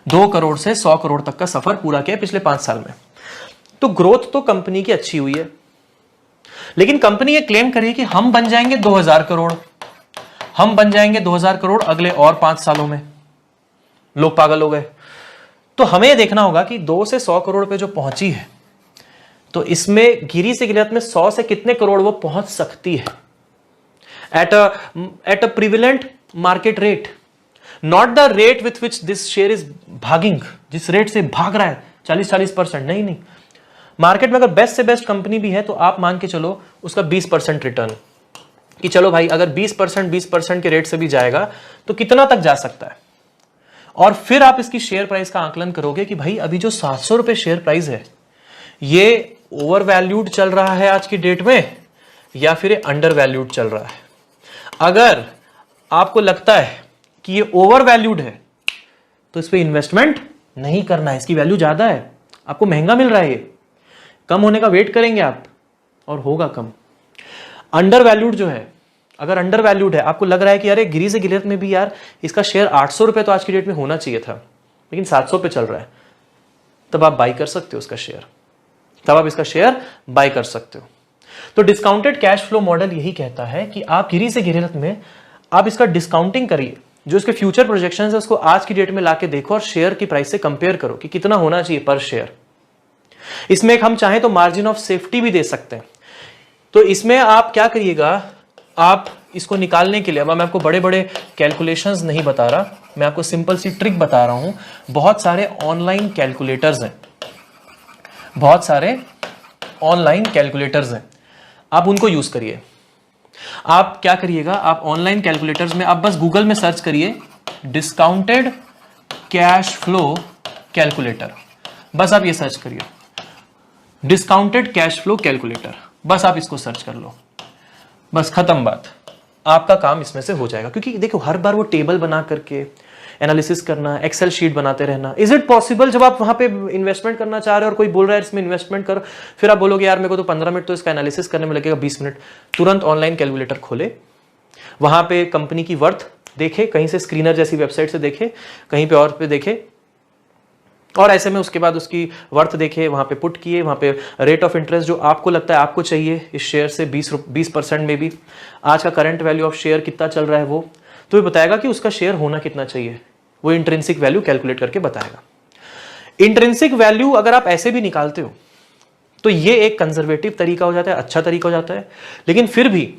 2 करोड़ से 100 करोड़ तक का सफर पूरा किया है पिछले 5 साल में। तो ग्रोथ तो कंपनी की अच्छी हुई है, लेकिन कंपनी ये क्लेम करी कि हम बन जाएंगे 2000 करोड़, हम बन जाएंगे 2000 करोड़ अगले और 5 सालों में। लोग पागल हो गए। तो हमें यह देखना होगा कि 2 से 100 करोड़ पे जो पहुंची है, तो इसमें गिरी से गिरत में 100 से कितने करोड़ वो पहुंच सकती है at a prevalent market rate, not the rate with which this share is भागिंग, जिस रेट से भाग रहा है 40-40%, नहीं, मार्केट में अगर बेस्ट से बेस्ट कंपनी भी है तो आप मान के चलो उसका 20% रिटर्न, कि चलो भाई अगर 20% के रेट से भी जाएगा तो कितना तक जा सकता है। और फिर आप इसकी शेयर प्राइस का आकलन करोगे कि भाई अभी जो 700 रुपए शेयर प्राइस है ये ओवर वैल्यूड चल रहा है आज की डेट में या फिर ये अंडर वैल्यूड चल रहा है। अगर आपको लगता है कि ये ओवर वैल्यूड है तो इस पे इन्वेस्टमेंट नहीं करना है, इसकी वैल्यू ज्यादा है, आपको महंगा मिल रहा है, ये कम होने का वेट करेंगे आप और होगा कम। अंडर वैल्यूड जो है, अगर अंडर वैल्यूड है, आपको लग रहा है कि अरे गिरी से गिरत में भी यार इसका शेयर 800 रुपए तो आज की डेट में होना चाहिए था लेकिन 700 पे चल रहा है, तब आप बाई कर सकते हो उसका शेयर, तब आप इसका शेयर बाई कर सकते हो। तो डिस्काउंटेड कैश फ्लो मॉडल यही कहता है कि आप गिरी से गिरत में आप इसका डिस्काउंटिंग करिए, जो इसके फ्यूचर प्रोजेक्शंस है उसको आज की डेट में लाके देखो और शेयर की प्राइस से कंपेयर करो कि कितना होना चाहिए पर शेयर। इसमें एक हम चाहें तो मार्जिन ऑफ सेफ्टी भी दे सकते हैं। तो इसमें आप क्या करिएगा, आप इसको निकालने के लिए, अब मैं आपको बड़े बड़े कैलकुलेशंस नहीं बता रहा, मैं आपको सिंपल सी ट्रिक बता रहा हूं। बहुत सारे ऑनलाइन कैलकुलेटर्स हैं, बहुत सारे ऑनलाइन कैलकुलेटर्स हैं, आप उनको यूज करिए। आप क्या करिएगा, आप ऑनलाइन कैलकुलेटर्स में आप बस गूगल में सर्च करिए डिस्काउंटेड कैश फ्लो कैलकुलेटर, बस आप ये सर्च करिए डिस्काउंटेड कैश फ्लो कैलकुलेटर, बस आप इसको सर्च कर लो, बस खत्म बात, आपका काम इसमें से हो जाएगा। क्योंकि देखो हर बार वो टेबल बना करके एनालिसिस करना, एक्सेल शीट बनाते रहना, इज इट पॉसिबल जब आप वहां पे इन्वेस्टमेंट करना चाह रहे हो और कोई बोल रहा है इसमें इन्वेस्टमेंट करो, फिर आप बोलोगे यार मेरे को तो 15 मिनट तो इसका एनालिसिस करने में लगेगा, 20 मिनट। तुरंत ऑनलाइन कैलकुलेटर खोले, वहां पे कंपनी की वर्थ देखे, कहीं से स्क्रीनर जैसी वेबसाइट से देखे, कहीं पे और पे देखे, और ऐसे में उसके बाद उसकी वर्थ देखे, वहां पे पुट किए, वहां पे रेट ऑफ इंटरेस्ट जो आपको लगता है आपको चाहिए इस शेयर से 20% में भी, आज का करंट वैल्यू ऑफ शेयर कितना चल रहा है वो, तो ये बताएगा कि उसका शेयर होना कितना चाहिए, वो इंट्रिंसिक वैल्यू कैलकुलेट करके बताएगा। इंट्रिंसिक वैल्यू अगर आप ऐसे भी निकालते हो तो ये एक कंजर्वेटिव तरीका हो जाता है, अच्छा तरीका हो जाता है, लेकिन फिर भी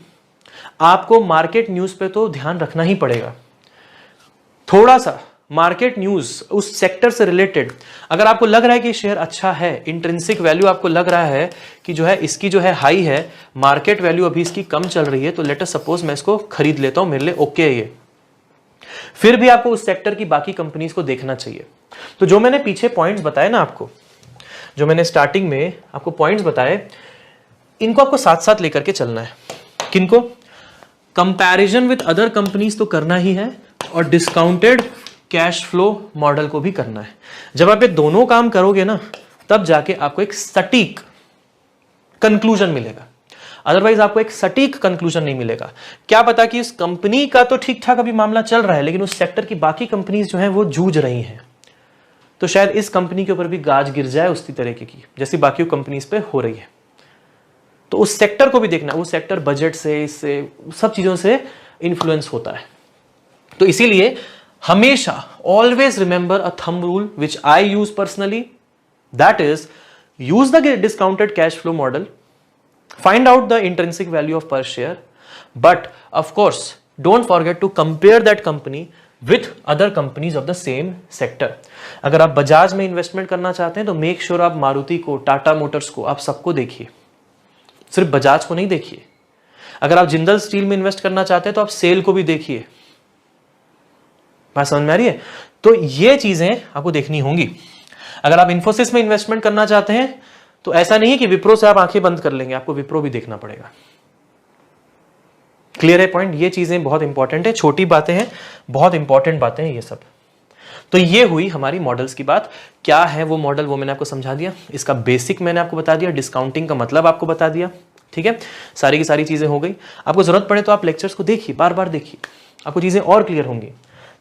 आपको मार्केट न्यूज पे तो ध्यान रखना ही पड़ेगा। थोड़ा सा मार्केट न्यूज उस सेक्टर से रिलेटेड, अगर आपको लग रहा है कि शेयर अच्छा है, इंट्रिंसिक वैल्यू आपको लग रहा है कि जो है इसकी जो है हाई है, मार्केट वैल्यू अभी इसकी कम चल रही है, तो लेट अस सपोज मैं इसको खरीद लेता हूं, मेरे लिए ओके है ये। फिर भी आपको उस सेक्टर की बाकी कंपनीज को देखना चाहिए। तो जो मैंने पीछे पॉइंट्स बताए ना आपको, जो मैंने स्टार्टिंग में आपको पॉइंट्स बताए, इनको आपको साथ साथ लेकर के चलना है। किनको? कंपैरिजन विद अदर कंपनीज तो करना ही है और डिस्काउंटेड कैश फ्लो मॉडल को भी करना है। जब आप ये दोनों काम करोगे ना, तब जाके आपको एक सटीक कंक्लूजन मिलेगा, अदरवाइज आपको एक सटीक कंक्लूजन नहीं मिलेगा। क्या पता कि इस कंपनी का तो ठीक ठाक अभी मामला चल रहा है, लेकिन उस सेक्टर की बाकी कंपनीज जो हैं वो जूझ रही हैं, तो शायद इस कंपनी के ऊपर भी गाज गिर जाए उसी तरीके की जैसी बाकी कंपनीज पे हो रही है। तो उस सेक्टर को भी देखना, वो सेक्टर बजट से, इससे सब चीजों से इंफ्लुएंस होता है। तो इसीलिए हमेशा always remember a thumb rule which I use personally, that is use the discounted cash flow model, find out the intrinsic value of per share, but of course don't forget to compare that company with other companies of the same sector. अगर आप बजाज में investment करना चाहते हैं तो make sure आप मारुति को, Tata Motors को, आप सबको देखिए, सिर्फ बजाज को नहीं देखिए। अगर आप जिंदल स्टील में इन्वेस्ट करना चाहते हैं तो आप सेल को भी देखिए। बात समझ में आ रही है? तो ये चीजें आपको देखनी होंगी। अगर आप इन्फोसिस में इन्वेस्टमेंट करना चाहते हैं तो ऐसा नहीं है कि विप्रो से आप आंखें बंद कर लेंगे, आपको विप्रो भी देखना पड़ेगा। क्लियर है पॉइंट? ये चीजें बहुत इंपॉर्टेंट है, छोटी बातें हैं, बहुत इंपॉर्टेंट बातें हैं ये सब। तो ये हुई हमारी मॉडल्स की बात। क्या है वो मॉडल, वो मैंने आपको समझा दिया, इसका बेसिक मैंने आपको बता दिया, डिस्काउंटिंग का मतलब आपको बता दिया। ठीक है, सारी की सारी चीजें हो गई। आपको जरूरत पड़े तो आप लेक्चर्स को देखिए, बार बार देखिए, आपको चीजें और क्लियर होंगी।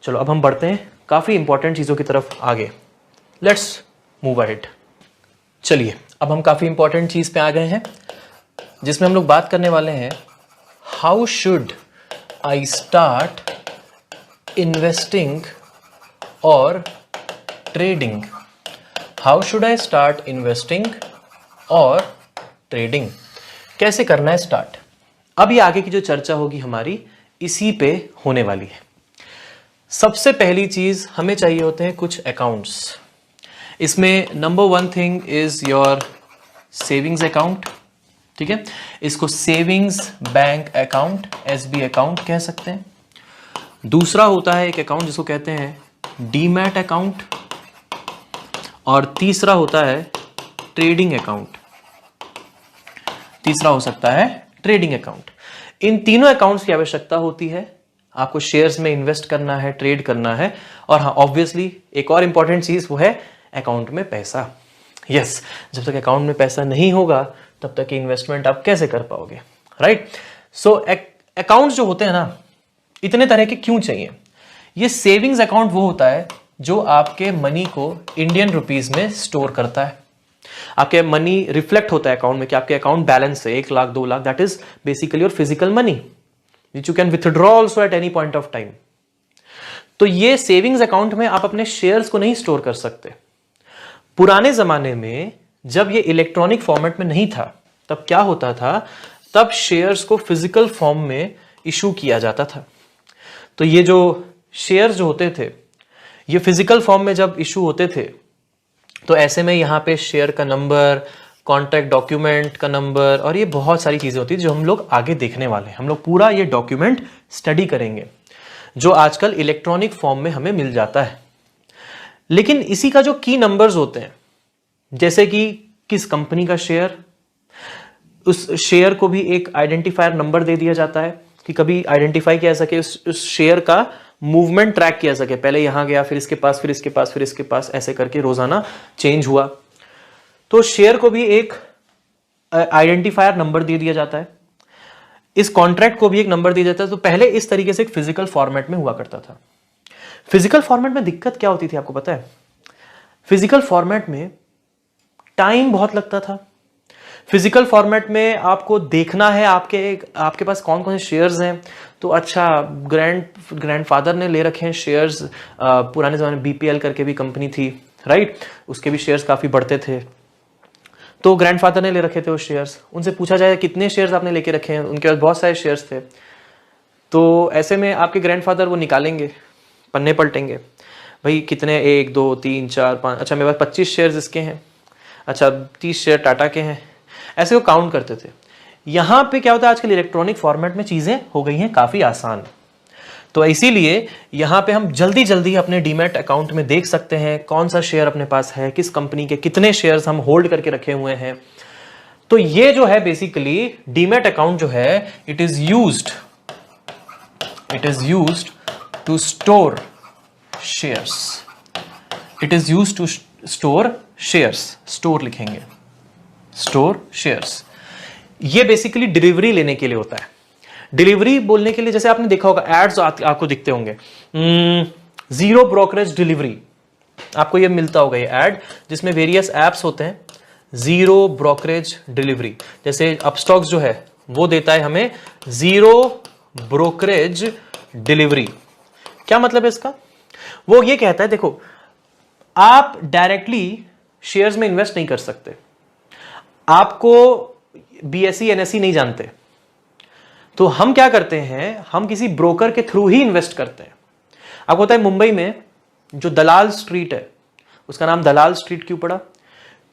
चलो अब हम बढ़ते हैं काफी इंपॉर्टेंट चीजों की तरफ आगे। Let's move ahead. चलिए अब हम काफी इंपॉर्टेंट चीज पे आ गए हैं, जिसमें हम लोग बात करने वाले हैं how should I start investing और trading. How should I start investing और ट्रेडिंग, कैसे करना है स्टार्ट। अब ये आगे की जो चर्चा होगी हमारी इसी पे होने वाली है। सबसे पहली चीज हमें चाहिए होते हैं कुछ अकाउंट्स। इसमें number 1 thing is your savings account. ठीक है, इसको savings bank account, SB account कह सकते हैं। दूसरा होता है एक अकाउंट जिसको कहते हैं डीमैट अकाउंट, और तीसरा होता है ट्रेडिंग अकाउंट। तीसरा हो सकता है ट्रेडिंग अकाउंट। इन तीनों अकाउंट्स की आवश्यकता होती है। आपको शेयर्स में इन्वेस्ट करना है, ट्रेड करना है, और हाँ ऑब्वियसली एक और इंपॉर्टेंट चीज वो है अकाउंट में पैसा। यस, जब तक अकाउंट में पैसा नहीं होगा तब तक इन्वेस्टमेंट आप कैसे कर पाओगे, राइट? सो अकाउंट्स जो होते हैं ना, इतने तरह के क्यों चाहिए? ये सेविंग्स अकाउंट वो होता है जो आपके मनी को इंडियन रुपीज में स्टोर करता है। आपके मनी रिफ्लेक्ट होता है अकाउंट में कि आपके अकाउंट बैलेंस है 1 lakh 2 lakh, that is basically your physical money which you can withdraw also at any point of time. तो ये सेविंग्स अकाउंट में आप अपने शेयर्स को नहीं स्टोर कर सकते। पुराने जमाने में जब ये इलेक्ट्रॉनिक फॉर्मेट में नहीं था तब क्या होता था, तब शेयर्स को फिजिकल फॉर्म में इशू किया जाता था। तो ये जो शेयर्स जो होते थे ये फिजिकल फॉर्म में जब इशू होते थे, तो ऐसे में यहाँ पे शेयर का नंबर, कॉन्ट्रैक्ट डॉक्यूमेंट का नंबर, और ये बहुत सारी चीजें होती है जो हम लोग आगे देखने वाले हैं। हम लोग पूरा ये डॉक्यूमेंट स्टडी करेंगे जो आजकल इलेक्ट्रॉनिक फॉर्म में हमें मिल जाता है। लेकिन इसी का जो की नंबर्स होते हैं, जैसे कि किस कंपनी का शेयर, उस शेयर को भी एक आइडेंटिफायर नंबर दे दिया जाता है कि कभी आइडेंटिफाई किया जा सके, उस शेयर का मूवमेंट ट्रैक किया सके, पहले यहां गया फिर इसके पास फिर इसके पास फिर इसके पास, ऐसे करके रोजाना चेंज हुआ। तो शेयर को भी एक आइडेंटिफायर नंबर दे दिया जाता है, इस कॉन्ट्रैक्ट को भी एक नंबर दिया जाता है। तो पहले इस तरीके से एक फिजिकल फॉर्मेट में हुआ करता था। फिजिकल फॉर्मेट में दिक्कत क्या होती थी आपको पता है? फिजिकल फॉर्मेट में टाइम बहुत लगता था। फिजिकल फॉर्मेट में आपको देखना है आपके पास कौन कौन से शेयर्स हैं। तो अच्छा, ग्रैंडफादर ने ले रखे हैं शेयर्स, पुराने जमाने में बीपीएल करके भी कंपनी थी, राइट? उसके भी शेयर्स काफी बढ़ते थे। तो ग्रैंडफादर ने ले रखे थे वो शेयर्स, उनसे पूछा जाए कितने शेयर्स आपने लेके रखे हैं, उनके पास बहुत सारे शेयर्स थे। तो ऐसे में आपके ग्रैंडफादर वो निकालेंगे, पन्ने पलटेंगे, भाई कितने, 1 2 3 4 5, अच्छा मेरे पास 25 शेयर्स इसके हैं, अच्छा 30 शेयर टाटा के हैं, ऐसे वो काउंट करते थे। यहां पे क्या होता है, आजकल इलेक्ट्रॉनिक फॉर्मेट में चीजें हो गई हैं काफी आसान। तो इसीलिए यहां पे हम जल्दी जल्दी अपने डीमैट अकाउंट में देख सकते हैं कौन सा शेयर अपने पास है, किस कंपनी के कितने शेयर्स हम होल्ड करके रखे हुए हैं। तो ये जो है बेसिकली डीमैट अकाउंट जो है, it is used to store shares. It is used to store shares, store लिखेंगे, स्टोर शेयर्स। ये बेसिकली डिलीवरी लेने के लिए होता है। डिलीवरी बोलने के लिए जैसे आपने देखा होगा एड्स आपको दिखते होंगे, 0 ब्रोकरेज डिलीवरी, आपको ये मिलता होगा ये एड, जिसमें वेरियस एप्स होते हैं। 0 ब्रोकरेज डिलीवरी, जैसे अपस्टॉक्स जो है वो देता है हमें 0 ब्रोकरेज डिलीवरी। क्या मतलब है इसका? वो ये कहता है देखो, आप डायरेक्टली शेयर्स में इन्वेस्ट नहीं कर सकते, आपको बीएसई एनएसई नहीं जानते, तो हम क्या करते हैं, हम किसी ब्रोकर के थ्रू ही इन्वेस्ट करते हैं। आपको पता है मुंबई में जो दलाल स्ट्रीट है, उसका नाम दलाल स्ट्रीट क्यों पड़ा?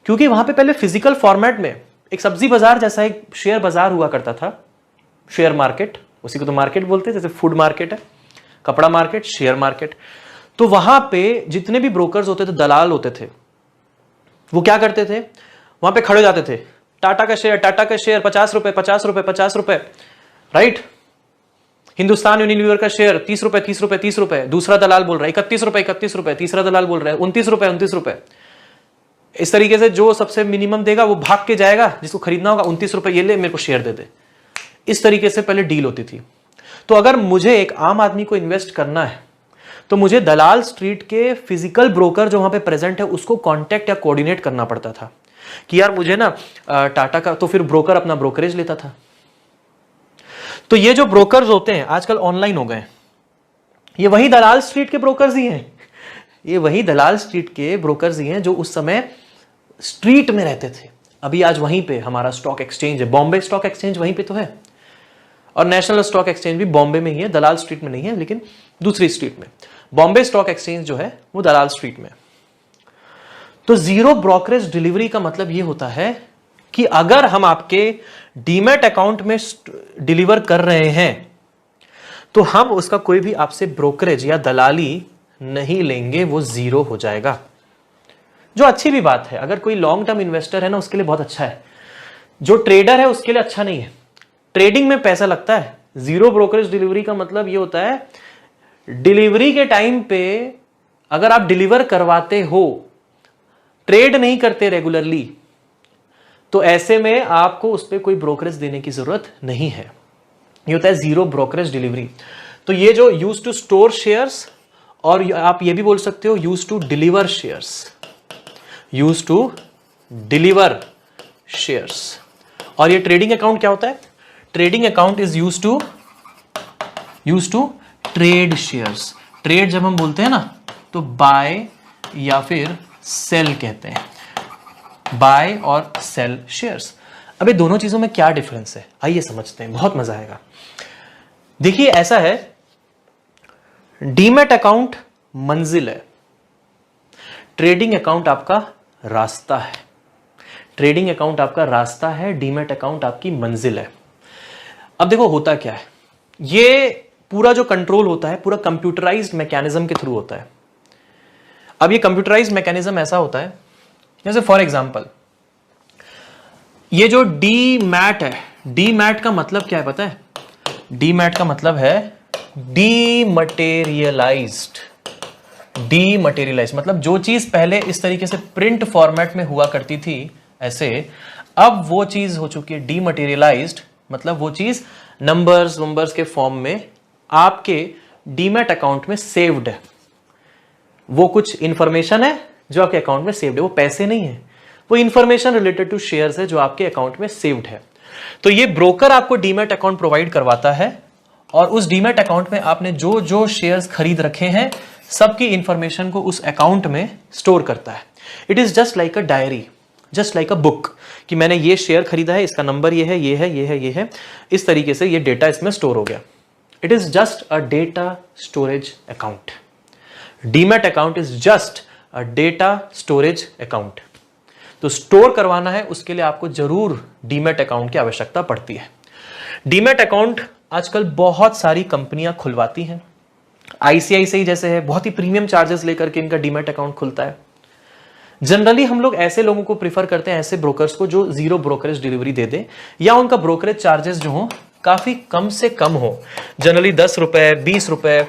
क्योंकि वहां पे पहले फिजिकल फॉर्मेट में एक सब्जी बाजार जैसा एक शेयर बाजार हुआ करता था, शेयर मार्केट, उसी को तो मार्केट बोलते हैं, जैसे फूड मार्केट है, कपड़ा मार्केट, शेयर मार्केट। तो वहां पे जितने भी ब्रोकर्स होते थे, दलाल होते थे, वो क्या करते थे, वहां पे खड़े जाते थे, टाटा का शेयर 50 रुपए 50 रुपए 50 रुपए, राइट? हिंदुस्तान यूनिलीवर का शेयर 30 रुपए 30 रुपए 30 रुपए, दूसरा दलाल बोल रहा है 31 रुपए 31 रुपए, तीसरा दलाल बोल रहा है 29 रुपए 29 रुपए। इस तरीके से जो सबसे मिनिमम देगा वो भाग के जाएगा, जिसको खरीदना होगा 29 रुपए ये ले, मेरे को शेयर दे दे। इस तरीके से पहले डील होती थी। तो अगर मुझे एक आम आदमी को इन्वेस्ट करना है तो मुझे दलाल स्ट्रीट के फिजिकल ब्रोकर जो वहां पे प्रेजेंट है उसको कांटेक्ट या कोऑर्डिनेट करना पड़ता था कि यार मुझे ना टाटा का, तो फिर ब्रोकर अपना ब्रोकरेज लेता था। तो ये जो ब्रोकर्स होते हैं आजकल ऑनलाइन हो गए, ये वही दलाल स्ट्रीट के ब्रोकर्स ही हैं, ये वही दलाल स्ट्रीट के ब्रोकर्स ही हैं जो उस समय स्ट्रीट में रहते थे। अभी आज वहीं पे हमारा स्टॉक एक्सचेंज है, बॉम्बे स्टॉक एक्सचेंज वहीं पे तो है, और नेशनल स्टॉक एक्सचेंज भी बॉम्बे में ही है, दलाल स्ट्रीट में नहीं है, लेकिन दूसरी स्ट्रीट में। बॉम्बे स्टॉक एक्सचेंज जो है वो दलाल स्ट्रीट में। तो जीरो ब्रोकरेज डिलीवरी का मतलब ये होता है कि अगर हम आपके डीमैट अकाउंट में डिलीवर कर रहे हैं तो हम उसका कोई भी आपसे ब्रोकरेज या दलाली नहीं लेंगे, वो जीरो हो जाएगा। जो अच्छी भी बात है, अगर कोई लॉन्ग टर्म इन्वेस्टर है ना उसके लिए बहुत अच्छा है। जो ट्रेडर है उसके लिए अच्छा नहीं है, ट्रेडिंग में पैसा लगता है। जीरो ब्रोकरेज डिलीवरी का मतलब ये होता है डिलीवरी के टाइम पे अगर आप डिलीवर करवाते हो, ट्रेड नहीं करते रेगुलरली, तो ऐसे में आपको उस पर कोई ब्रोकरेज देने की जरूरत नहीं है। ये होता है जीरो ब्रोकरेज डिलीवरी। तो ये जो यूज टू स्टोर शेयर्स, और आप ये भी बोल सकते हो use to deliver shares, use to deliver shares. और ये ट्रेडिंग अकाउंट क्या होता है? Trading account is use to trade shares. Trade जब हम बोलते हैं ना तो बाय या फिर सेल कहते हैं, बाय और सेल शेयर्स। अब ये दोनों चीजों में क्या डिफरेंस है, आइए समझते हैं, बहुत मजा आएगा। देखिए ऐसा है, डीमैट अकाउंट मंजिल है, ट्रेडिंग अकाउंट आपका रास्ता है। ट्रेडिंग अकाउंट आपका रास्ता है, डीमैट अकाउंट आपकी मंजिल है। अब देखो होता क्या है, ये पूरा जो कंट्रोल होता है पूरा कंप्यूटराइज्ड मैकेनिज्म के थ्रू होता है। अब ये कंप्यूटराइज्ड मैकेनिज्म ऐसा होता है, जैसे फॉर एग्जांपल ये जो डीमैट है, डीमैट का मतलब क्या है पता है? डीमैट का मतलब है डीमटेरियलाइज्ड। डीमटेरियलाइज्ड मतलब जो चीज पहले इस तरीके से प्रिंट फॉर्मेट में हुआ करती थी ऐसे, अब वो चीज हो चुकी है डीमटेरियलाइज्ड, मतलब वो चीज नंबर्स के फॉर्म में आपके डीमैट अकाउंट में सेव्ड है। वो कुछ इंफॉर्मेशन है जो आपके अकाउंट में सेव्ड है, वो पैसे नहीं है, वो इंफॉर्मेशन रिलेटेड टू शेयर्स है जो आपके अकाउंट में सेव्ड है। तो ये ब्रोकर आपको डीमैट अकाउंट प्रोवाइड करवाता है, और उस डीमैट अकाउंट में आपने जो जो शेयर्स खरीद रखे हैं सबकी इंफॉर्मेशन को उस अकाउंट में स्टोर करता है। It is just like a diary, just like a book, कि मैंने ये शेयर खरीदा है, इसका नंबर ये है, ये है, ये है, ये है, इस तरीके से ये डेटा इसमें स्टोर हो गया। It is just a data storage account. Demat account is just a data storage account. तो स्टोर करवाना है उसके लिए आपको जरूर डीमैट अकाउंट की आवश्यकता पड़ती है। डीमैट अकाउंट आजकल बहुत सारी कंपनियां खुलवाती हैं, आईसीआईसीआई जैसे है, बहुत ही प्रीमियम चार्जेस लेकर के इनका डीमैट अकाउंट खुलता है। जनरली हम लोग ऐसे लोगों को प्रीफर करते हैं, ऐसे ब्रोकर्स को जो जीरो ब्रोकरेज डिलीवरी दे दे, या उनका ब्रोकरेज चार्जेस जो हो काफी कम से कम हो। जनरली 10 रुपए 20 रुपए,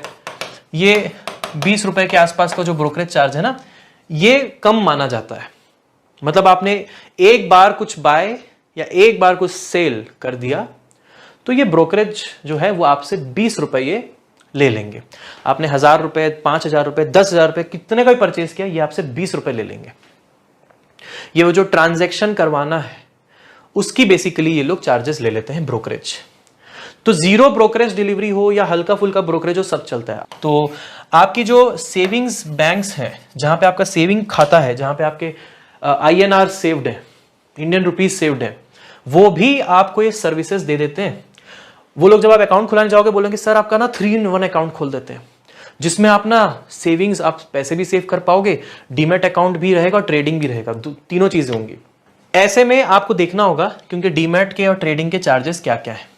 ये 20 रुपए के आसपास का जो ब्रोकरेज चार्ज है ना, ये कम माना जाता है। मतलब आपने एक बार कुछ बाय या एक बार कुछ सेल कर दिया तो ये ब्रोकरेज जो है वो आपसे 20 रुपए ये ले लेंगे। आपने 1000 रुपए, 5000 रुपए, 10,000 रुपए, कितने का भी परचेज किया, ये आपसे 20 रुपए ले लेंगे। ये वो जो ट्रांजैक्शन करवाना है उसकी बेसिकली ये लोग चार्जेस ले लेते हैं, ब्रोकरेज। तो जीरो ब्रोकरेज डिलीवरी हो या हल्का फुल्का ब्रोकरेज हो, सब चलता है। तो आपकी जो सेविंग्स बैंक्स हैं, जहां पे आपका सेविंग खाता है, जहां पे आपके INR सेव्ड है, इंडियन रुपीज सेव्ड है, वो भी आपको ये सर्विसेज दे देते हैं। वो लोग जब आप अकाउंट खुलाने जाओगे बोलेंगे सर आपका ना 3-in-1 अकाउंट खोल देते हैं, जिसमें आप ना सेविंग्स, आप पैसे भी सेव कर पाओगे, डीमैट अकाउंट भी रहेगा और ट्रेडिंग भी रहेगा, तीनों चीजें होंगी। ऐसे में आपको देखना होगा क्योंकि डीमैट के और ट्रेडिंग के चार्जेस क्या क्या है।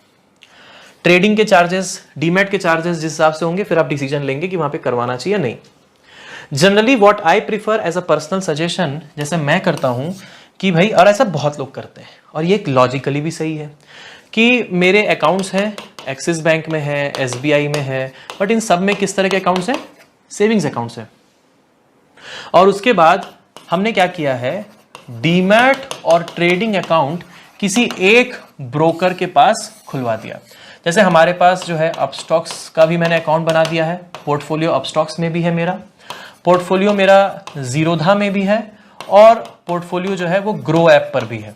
ट्रेडिंग के चार्जेस, डीमैट के चार्जेस जिस हिसाब से होंगे फिर आप डिसीजन लेंगे कि वहां पे करवाना चाहिए या नहीं। Generally what I prefer as a personal suggestion, जैसे मैं करता हूं कि भाई, और ऐसा बहुत लोग करते हैं और ये लॉजिकली भी सही है, कि मेरे अकाउंट्स हैं, एक्सिस बैंक में है, एसबीआई में है, बट इन सब में किस तरह के अकाउंट्स हैं? सेविंग्स अकाउंट्स हैं। और उसके बाद हमने क्या किया है, डीमैट और ट्रेडिंग अकाउंट किसी एक ब्रोकर के पास खुलवा दिया। जैसे हमारे पास जो है अपस्टॉक्स का भी मैंने अकाउंट बना दिया है, पोर्टफोलियो अपस्टॉक्स में भी है मेरा, पोर्टफोलियो मेरा जीरोधा में भी है, और पोर्टफोलियो जो है वो ग्रो ऐप पर भी है।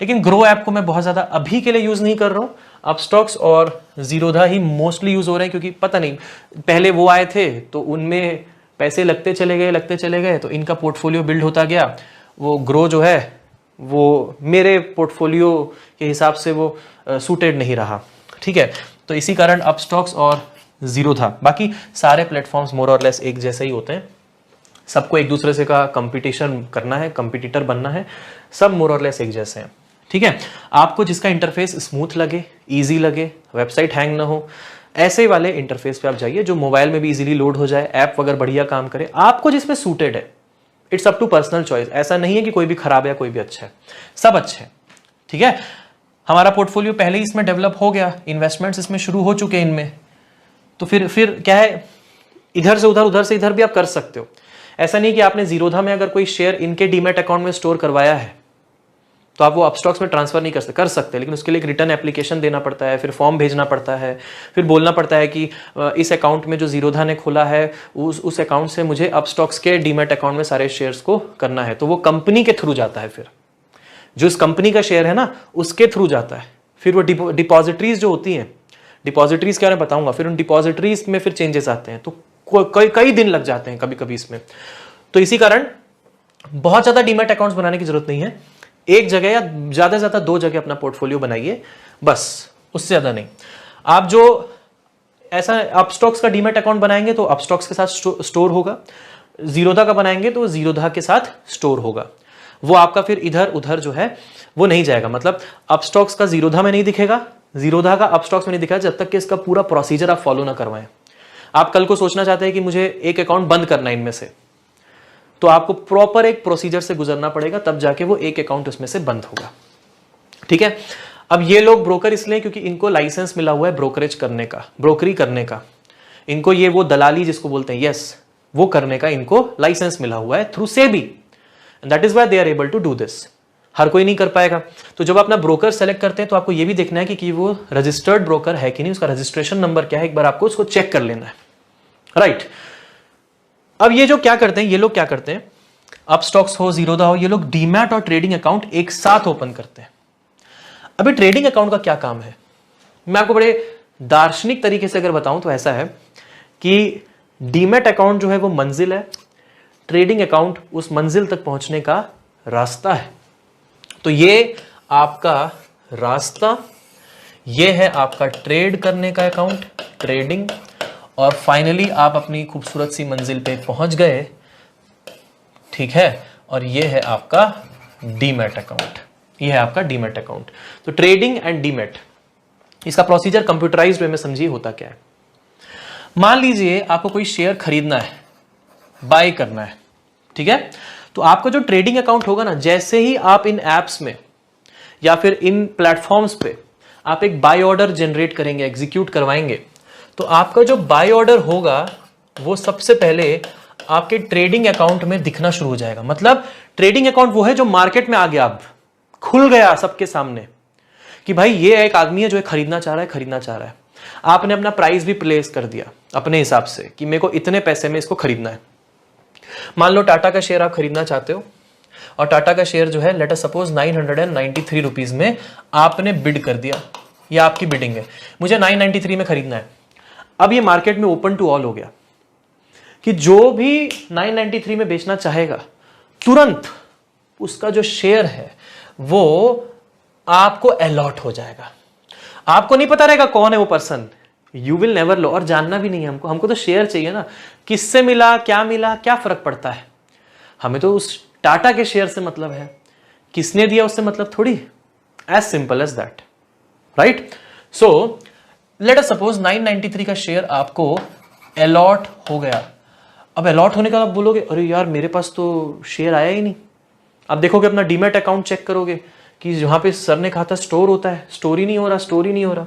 लेकिन ग्रो ऐप को मैं बहुत ज्यादा अभी के लिए यूज नहीं कर रहा हूं, अपस्टॉक्स और जीरोधा ही मोस्टली यूज हो रहे हैं, क्योंकि पता नहीं पहले वो आए थे तो उनमें पैसे लगते चले गए तो इनका पोर्टफोलियो बिल्ड होता गया। वो ग्रो जो है वो मेरे पोर्टफोलियो के हिसाब से वो सूटेड नहीं रहा, ठीक है। तो इसी कारण अपस्टॉक्स और जीरोधा, बाकी सारे प्लेटफॉर्म्स मोर और लेस एक जैसे ही होते हैं, सबको एक दूसरे से का कंपटीशन करना है, कंपटीटर बनना है, सब मोर और लेस एक जैसे हैं, ठीक है। आपको जिसका इंटरफेस स्मूथ लगे, इजी लगे, वेबसाइट हैंग ना हो, ऐसे वाले इंटरफेस पे आप जाइए जो मोबाइल में भी इजीली लोड हो जाए, ऐप वगैरह बढ़िया काम करे, आपको जिसमें सूटेड है। It's up to personal choice, ऐसा नहीं है कि कोई भी खराब है या कोई भी अच्छा है, सब अच्छे हैं, ठीक है। हमारा पोर्टफोलियो पहले ही इसमें डेवलप हो गया, इन्वेस्टमेंट्स इसमें शुरू हो चुके हैं इनमें, तो फिर क्या है, इधर से उधर से इधर भी आप कर सकते हो। ऐसा नहीं कि आपने जीरोधा में अगर कोई शेयर इनके डीमैट अकाउंट में स्टोर करवाया है तो आप वो अपस्टॉक्स में ट्रांसफर नहीं कर सकते, लेकिन उसके लिए एक रिटर्न एप्लीकेशन देना पड़ता है, फिर फॉर्म भेजना पड़ता है, फिर बोलना पड़ता है कि इस अकाउंट में जो जीरोधा ने खोला है उस अकाउंट से मुझे अपस्टॉक्स के डीमैट अकाउंट में सारे शेयर्स को करना है, तो वो कंपनी के थ्रू जाता है, फिर जो इस कंपनी का शेयर है ना उसके थ्रू जाता है। फिर वो डिपॉजिटरीज जो होती हैं, डिपॉजिटरीज क्या मैं बताऊंगा, फिर उन डिपॉजिटरीज में फिर चेंजेस आते हैं, तो कई दिन लग जाते हैं कभी कभी इसमें। तो इसी कारण बहुत ज्यादा डीमैट अकाउंट्स बनाने की जरूरत नहीं है, एक जगह या ज्यादा से ज्यादा 2 जगह अपना पोर्टफोलियो बनाइए, बस, उससे ज्यादा नहीं। आप जो ऐसा अपस्टॉक्स का डीमैट अकाउंट बनाएंगे तो अपस्टॉक्स के साथ स्टोर होगा, जीरोधा का बनाएंगे तो जीरोधा के साथ स्टोर होगा, वो आपका फिर इधर उधर जो है वो नहीं जाएगा। मतलब अपस्टॉक्स का जीरोधा में नहीं दिखेगा, जीरोधा का अपस्टॉक्स में नहीं दिखेगा, जब तक कि इसका पूरा प्रोसीजर आप फॉलो ना करवाएं। आप कल को सोचना चाहते हैं कि मुझे एक अकाउंट बंद करना है इनमें से, तो आपको प्रॉपर एक प्रोसीजर से गुजरना पड़ेगा, तब जाके वो एक अकाउंट उसमें से बंद होगा, ठीक है। अब ये लोग ब्रोकर इसलिए क्योंकि इनको लाइसेंस मिला हुआ है ब्रोकरेज करने का, ब्रोकरी करने का, इनको ये वो दलाली जिसको बोलते हैं, यस, वो करने का इनको लाइसेंस मिला हुआ है through SEBI, and that is why they are able to do this. हर कोई नहीं कर पाएगा। तो जब अपना ब्रोकर सेलेक्ट करते हैं तो आपको ये भी देखना है कि वो रजिस्टर्ड ब्रोकर है कि नहीं, उसका रजिस्ट्रेशन नंबर क्या है, एक बार आपको उसको चेक कर लेना है, राइट। अब ये जो क्या करते हैं, ये लोग क्या करते हैं, अपस्टॉक्स हो, जीरोधा हो, ये लोग डीमैट और ट्रेडिंग अकाउंट एक साथ ओपन करते हैं। अभी ट्रेडिंग अकाउंट का क्या काम है, मैं आपको बड़े दार्शनिक तरीके से अगर बताऊं तो ऐसा है कि डीमैट अकाउंट जो है वो मंजिल है, ट्रेडिंग अकाउंट उस मंजिल तक पहुंचने का रास्ता है। तो ये आपका रास्ता, ये है आपका ट्रेड करने का अकाउंट, ट्रेडिंग, और फाइनली आप अपनी खूबसूरत सी मंजिल पे पहुंच गए, ठीक है। और ये है आपका डीमैट अकाउंट, ये है आपका डीमैट अकाउंट। तो ट्रेडिंग एंड डीमैट, इसका प्रोसीजर कंप्यूटराइज्ड वे में समझिए होता क्या है। मान लीजिए आपको कोई शेयर खरीदना है, बाय करना है, ठीक है। तो आपका जो ट्रेडिंग अकाउंट होगा ना, जैसे ही आप इन एप्स में या फिर इन प्लेटफॉर्म्स पे आप एक बाय ऑर्डर जनरेट करेंगे, एग्जीक्यूट करवाएंगे, तो आपका जो बाय ऑर्डर होगा वो सबसे पहले आपके ट्रेडिंग अकाउंट में दिखना शुरू हो जाएगा। मतलब ट्रेडिंग अकाउंट वो है जो मार्केट में आ गया, अब खुल गया सबके सामने कि भाई ये एक आदमी है जो खरीदना चाह रहा है। आपने अपना प्राइस भी प्लेस कर दिया अपने हिसाब से कि मेरे को इतने पैसे में इसको खरीदना है। मान लो टाटा का शेयर आप खरीदना चाहते हो, और टाटा का शेयर जो है लेट अस सपोज 993 रुपीज में आपने बिड कर दिया, ये आपकी बिडिंग है, मुझे 993 में खरीदना है। अब ये मार्केट में ओपन टू ऑल हो गया कि जो भी 993 में बेचना चाहेगा, तुरंत उसका जो शेयर है वो आपको अलॉट हो जाएगा। आपको नहीं पता रहेगा कौन है वो पर्सन, यू विल नेवर लो, और जानना भी नहीं है हमको तो शेयर चाहिए ना, किससे मिला, क्या फर्क पड़ता है, हमें तो उस टाटा के शेयर से मतलब है, किसने दिया उससे मतलब थोड़ी, as simple as that, right. So let us suppose 993 का शेयर आपको अलॉट हो गया। अब अलॉट होने का आप बोलोगे अरे यार मेरे पास तो शेयर आया ही नहीं। आप देखोगे अपना डीमैट अकाउंट चेक करोगे कि जहां पे सर ने कहा था स्टोर होता है, स्टोर ही नहीं हो रहा।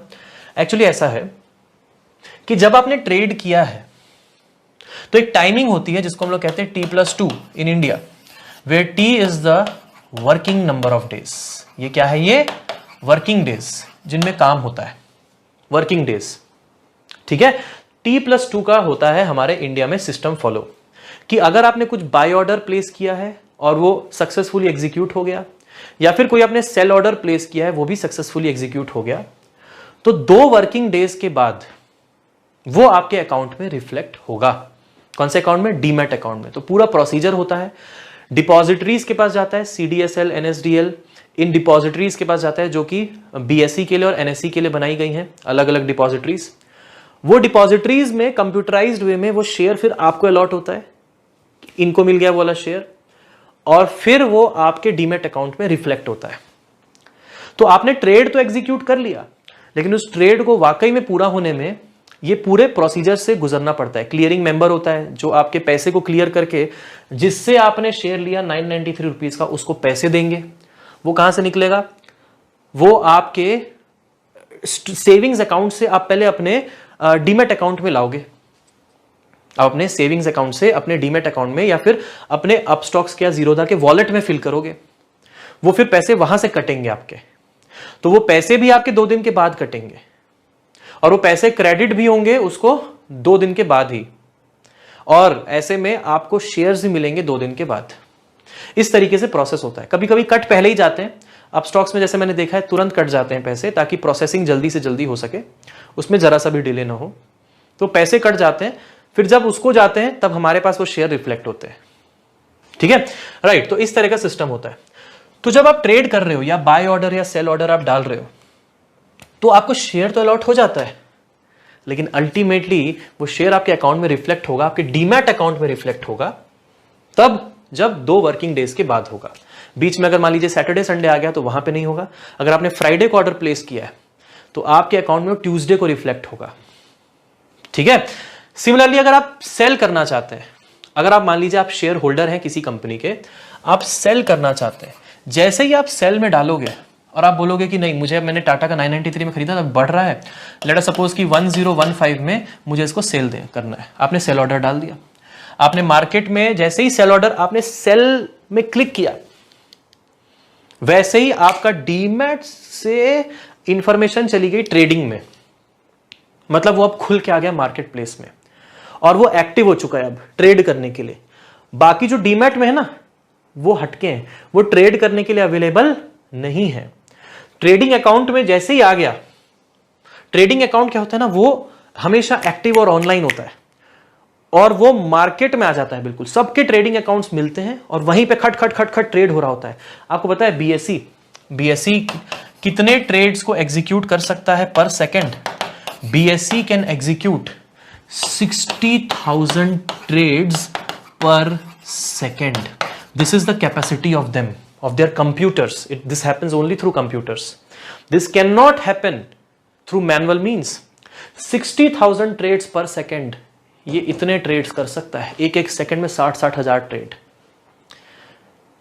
एक्चुअली ऐसा है कि जब आपने ट्रेड किया है तो एक टाइमिंग होती है जिसको हम लोग कहते हैं T+2 in India, where T is the working number of days. ये क्या है? ये वर्किंग डेज जिनमें काम होता है, वर्किंग डेज। ठीक है, T+2 का होता है हमारे इंडिया में सिस्टम फॉलो कि अगर आपने कुछ बाय ऑर्डर प्लेस किया है और वो सक्सेसफुली एग्जीक्यूट हो गया, या फिर कोई आपने सेल ऑर्डर प्लेस किया है वो भी सक्सेसफुली एग्जीक्यूट हो गया, तो 2 वर्किंग डेज के बाद वो आपके अकाउंट में रिफ्लेक्ट होगा। कौन से अकाउंट में? डीमैट अकाउंट में। तो पूरा प्रोसीजर होता है, डिपॉजिटरीज के पास जाता है, CDSL, NSDL, इन डिपॉजिटरीज के पास जाता है जो कि BSE के लिए और NSE के लिए बनाई गई हैं, अलग अलग डिपॉजिटरीज। वो डिपॉजिटरीज में कंप्यूटराइज्ड वे में वो शेयर फिर आपको अलॉट होता है, इनको मिल गया वो वाला शेयर, और फिर वो आपके डीमैट अकाउंट में रिफ्लेक्ट होता है। तो आपने ट्रेड तो एग्जीक्यूट कर लिया, लेकिन उस ट्रेड को वाकई में पूरा होने में ये पूरे प्रोसीजर से गुजरना पड़ता है। क्लियरिंग मेंबर होता है जो आपके पैसे को क्लियर करके, जिससे आपने शेयर लिया 993 रुपीज का, उसको पैसे देंगे। वो कहां से निकलेगा? वो आपके सेविंग्स अकाउंट से आप पहले अपने डीमैट अकाउंट में लाओगे। आप अपने सेविंग्स अकाउंट से अपने डीमैट अकाउंट में या फिर अपने अपस्टॉक्स के या जीरोधा के वॉलेट में फिल करोगे। वो फिर पैसे वहां से कटेंगे आपके। तो वो पैसे भी आपके 2 दिन के बाद कटेंगे, और वो पैसे क्रेडिट भी होंगे उसको 2 दिन के बाद ही, और ऐसे में आपको शेयर्स भी मिलेंगे 2 दिन के बाद। इस तरीके से प्रोसेस होता है। कभी कभी कट पहले ही जाते हैं, अब स्टॉक्स में जैसे मैंने देखा है तुरंत कट जाते हैं पैसे, ताकि प्रोसेसिंग जल्दी से जल्दी हो सके, उसमें जरा सा भी डिले ना हो। तो पैसे कट जाते हैं, फिर जब उसको जाते हैं तब हमारे पास वो शेयर रिफ्लेक्ट होते हैं। ठीक है, राइट। तो इस तरह का सिस्टम होता है। तो जब आप ट्रेड कर रहे हो या बाय ऑर्डर या सेल ऑर्डर आप डाल रहे हो, तो आपको शेयर तो अलॉट हो जाता है, लेकिन अल्टीमेटली वो शेयर आपके अकाउंट में रिफ्लेक्ट होगा, आपके डीमैट अकाउंट में रिफ्लेक्ट होगा तब जब 2 वर्किंग डेज के बाद होगा। बीच में अगर मान लीजिए सैटरडे संडे आ गया तो वहां पे नहीं होगा। अगर आपने फ्राइडे को ऑर्डर प्लेस किया है तो आपके अकाउंट में ट्यूसडे को रिफ्लेक्ट होगा। ठीक है। सिमिलरली अगर आप सेल करना चाहते हैं, अगर आप मान लीजिए आप शेयर होल्डर हैं किसी कंपनी के, आप सेल करना चाहते हैं, जैसे ही आप सेल में डालोगे और आप बोलोगे कि नहीं, मुझे मैंने टाटा का 993 में खरीदा था, बढ़ रहा है, लेट अस सपोज कि 1015 में मुझे इसको सेल करना है, आपने सेल ऑर्डर डाल दिया। आपने मार्केट में जैसे ही सेल ऑर्डर आपने सेल में क्लिक किया, वैसे ही आपका डीमैट से इंफॉर्मेशन चली गई ट्रेडिंग में, मतलब वो अब खुल के आ गया मार्केट प्लेस में और वो एक्टिव हो चुका है अब ट्रेड करने के लिए। बाकी जो डीमैट में है ना वो हटके हैं, वो ट्रेड करने के लिए अवेलेबल नहीं है। ट्रेडिंग अकाउंट में जैसे ही आ गया, ट्रेडिंग अकाउंट क्या होता है ना, वो हमेशा एक्टिव और ऑनलाइन होता है और वो मार्केट में आ जाता है। बिल्कुल सबके ट्रेडिंग अकाउंट्स मिलते हैं और वहीं पे खट खट खट खट ट्रेड हो रहा होता है। आपको पता है बीएसई कितने ट्रेड्स को एग्जीक्यूट कर सकता है per second? BSE can execute 60,000 trades per second. This is the capacity of them, of their computers. This happens only through computers. This cannot happen through manual means. 60,000 trades per second. ये इतने trades कर सकता है एक एक second में, 60-60 हजार trade.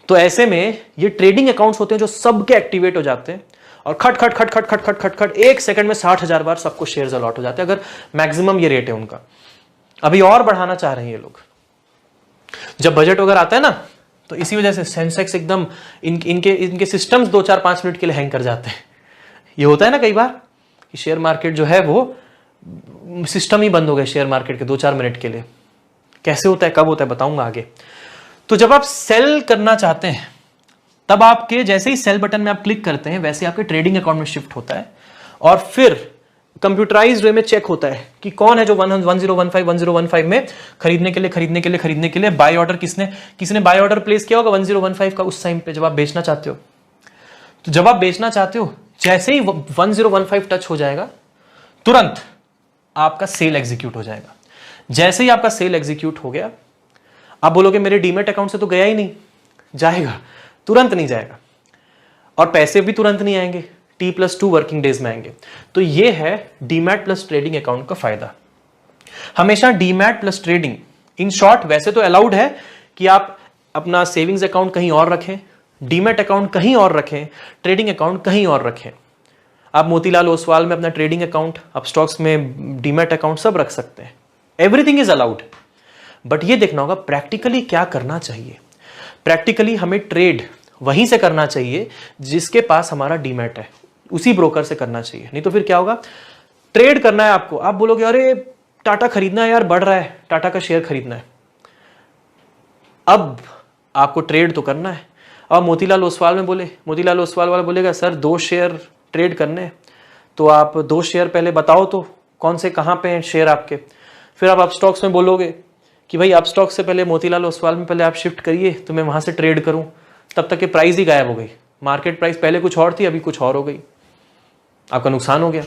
तो ऐसे में ये ट्रेडिंग अकाउंट्स होते हैं जो सबके एक्टिवेट हो जाते हैं और खट खट खट खट खट खट खट खट एक सेकंड में 60,000 बार सबको शेयर्स अलॉट हो जाते हैं। अगर मैक्सिमम ये रेट है उनका, अभी और बढ़ाना चाह रहे हैं ये लोग। जब बजट वगैरह आता है ना, तो इसी वजह से सेंसेक्स एकदम इनके सिस्टम्स 2-4-5 मिनट के लिए हैंग कर जाते हैं। ये होता है ना कई बार कि शेयर मार्केट जो है वो सिस्टम ही बंद हो गए शेयर मार्केट के 2-4 मिनट के लिए। कैसे होता है, कब होता है, बताऊंगा आगे। तो जब आप सेल करना चाहते हैं तब आपके जैसे ही सेल बटन में आप क्लिक करते हैं वैसे आपके ट्रेडिंग अकाउंट में शिफ्ट होता है और फिर कंप्यूटराइज्ड वे में चेक होता है कि कौन है जो 1015 में खरीदने के लिए बाय ऑर्डर किसने बाय ऑर्डर प्लेस किया होगा 1015 का उस टाइम पे जब आप बेचना चाहते हो। तो जब आप बेचना चाहते हो, जैसे ही 1015 टच हो जाएगा तुरंत आपका सेल एग्जीक्यूट हो जाएगा। जैसे ही आपका सेल एग्जीक्यूट हो गया, आप बोलोगे मेरे डीमैट अकाउंट से तो गया ही नहीं, जाएगा, तुरंत नहीं जाएगा और पैसे भी तुरंत नहीं आएंगे, T+2 वर्किंग डेज में आएंगे। तो ये है डीमैट प्लस ट्रेडिंग अकाउंट का फायदा। हमेशा demat plus trading, in short वैसे तो अलाउड है कि आप अपना सेविंग्स अकाउंट कहीं और रखें, डीमैट अकाउंट कहीं और रखें, ट्रेडिंग अकाउंट कहीं और रखें। आप मोतीलाल ओसवाल में अपना ट्रेडिंग अकाउंट, आप स्टॉक्स में डीमैट अकाउंट सब रख सकते हैं, एवरीथिंग इज अलाउड। बट ये देखना होगा प्रैक्टिकली क्या करना चाहिए। प्रैक्टिकली हमें ट्रेड वहीं से करना चाहिए जिसके पास हमारा डीमैट है, उसी ब्रोकर से करना चाहिए। नहीं तो फिर क्या होगा, ट्रेड करना है आपको, आप बोलोगे अरे टाटा खरीदना है यार, बढ़ रहा है, टाटा का शेयर खरीदना है। अब आपको ट्रेड तो करना है। अब मोतीलाल ओसवाल में बोले, मोतीलाल ओसवाल वाला बोलेगा सर 2 शेयर ट्रेड करने हैं, तो आप 2 शेयर पहले बताओ तो कौन से कहाँ पे हैं शेयर आपके। फिर आप स्टॉक्स में बोलोगे कि भाई आप स्टॉक्स से पहले मोतीलाल ओसवाल में पहले आप शिफ्ट करिए तो मैं वहाँ से ट्रेड करूँ, तब तक के प्राइस ही गायब हो गई। मार्केट प्राइस पहले कुछ और थी, अभी कुछ और हो गई, आपका नुकसान हो गया।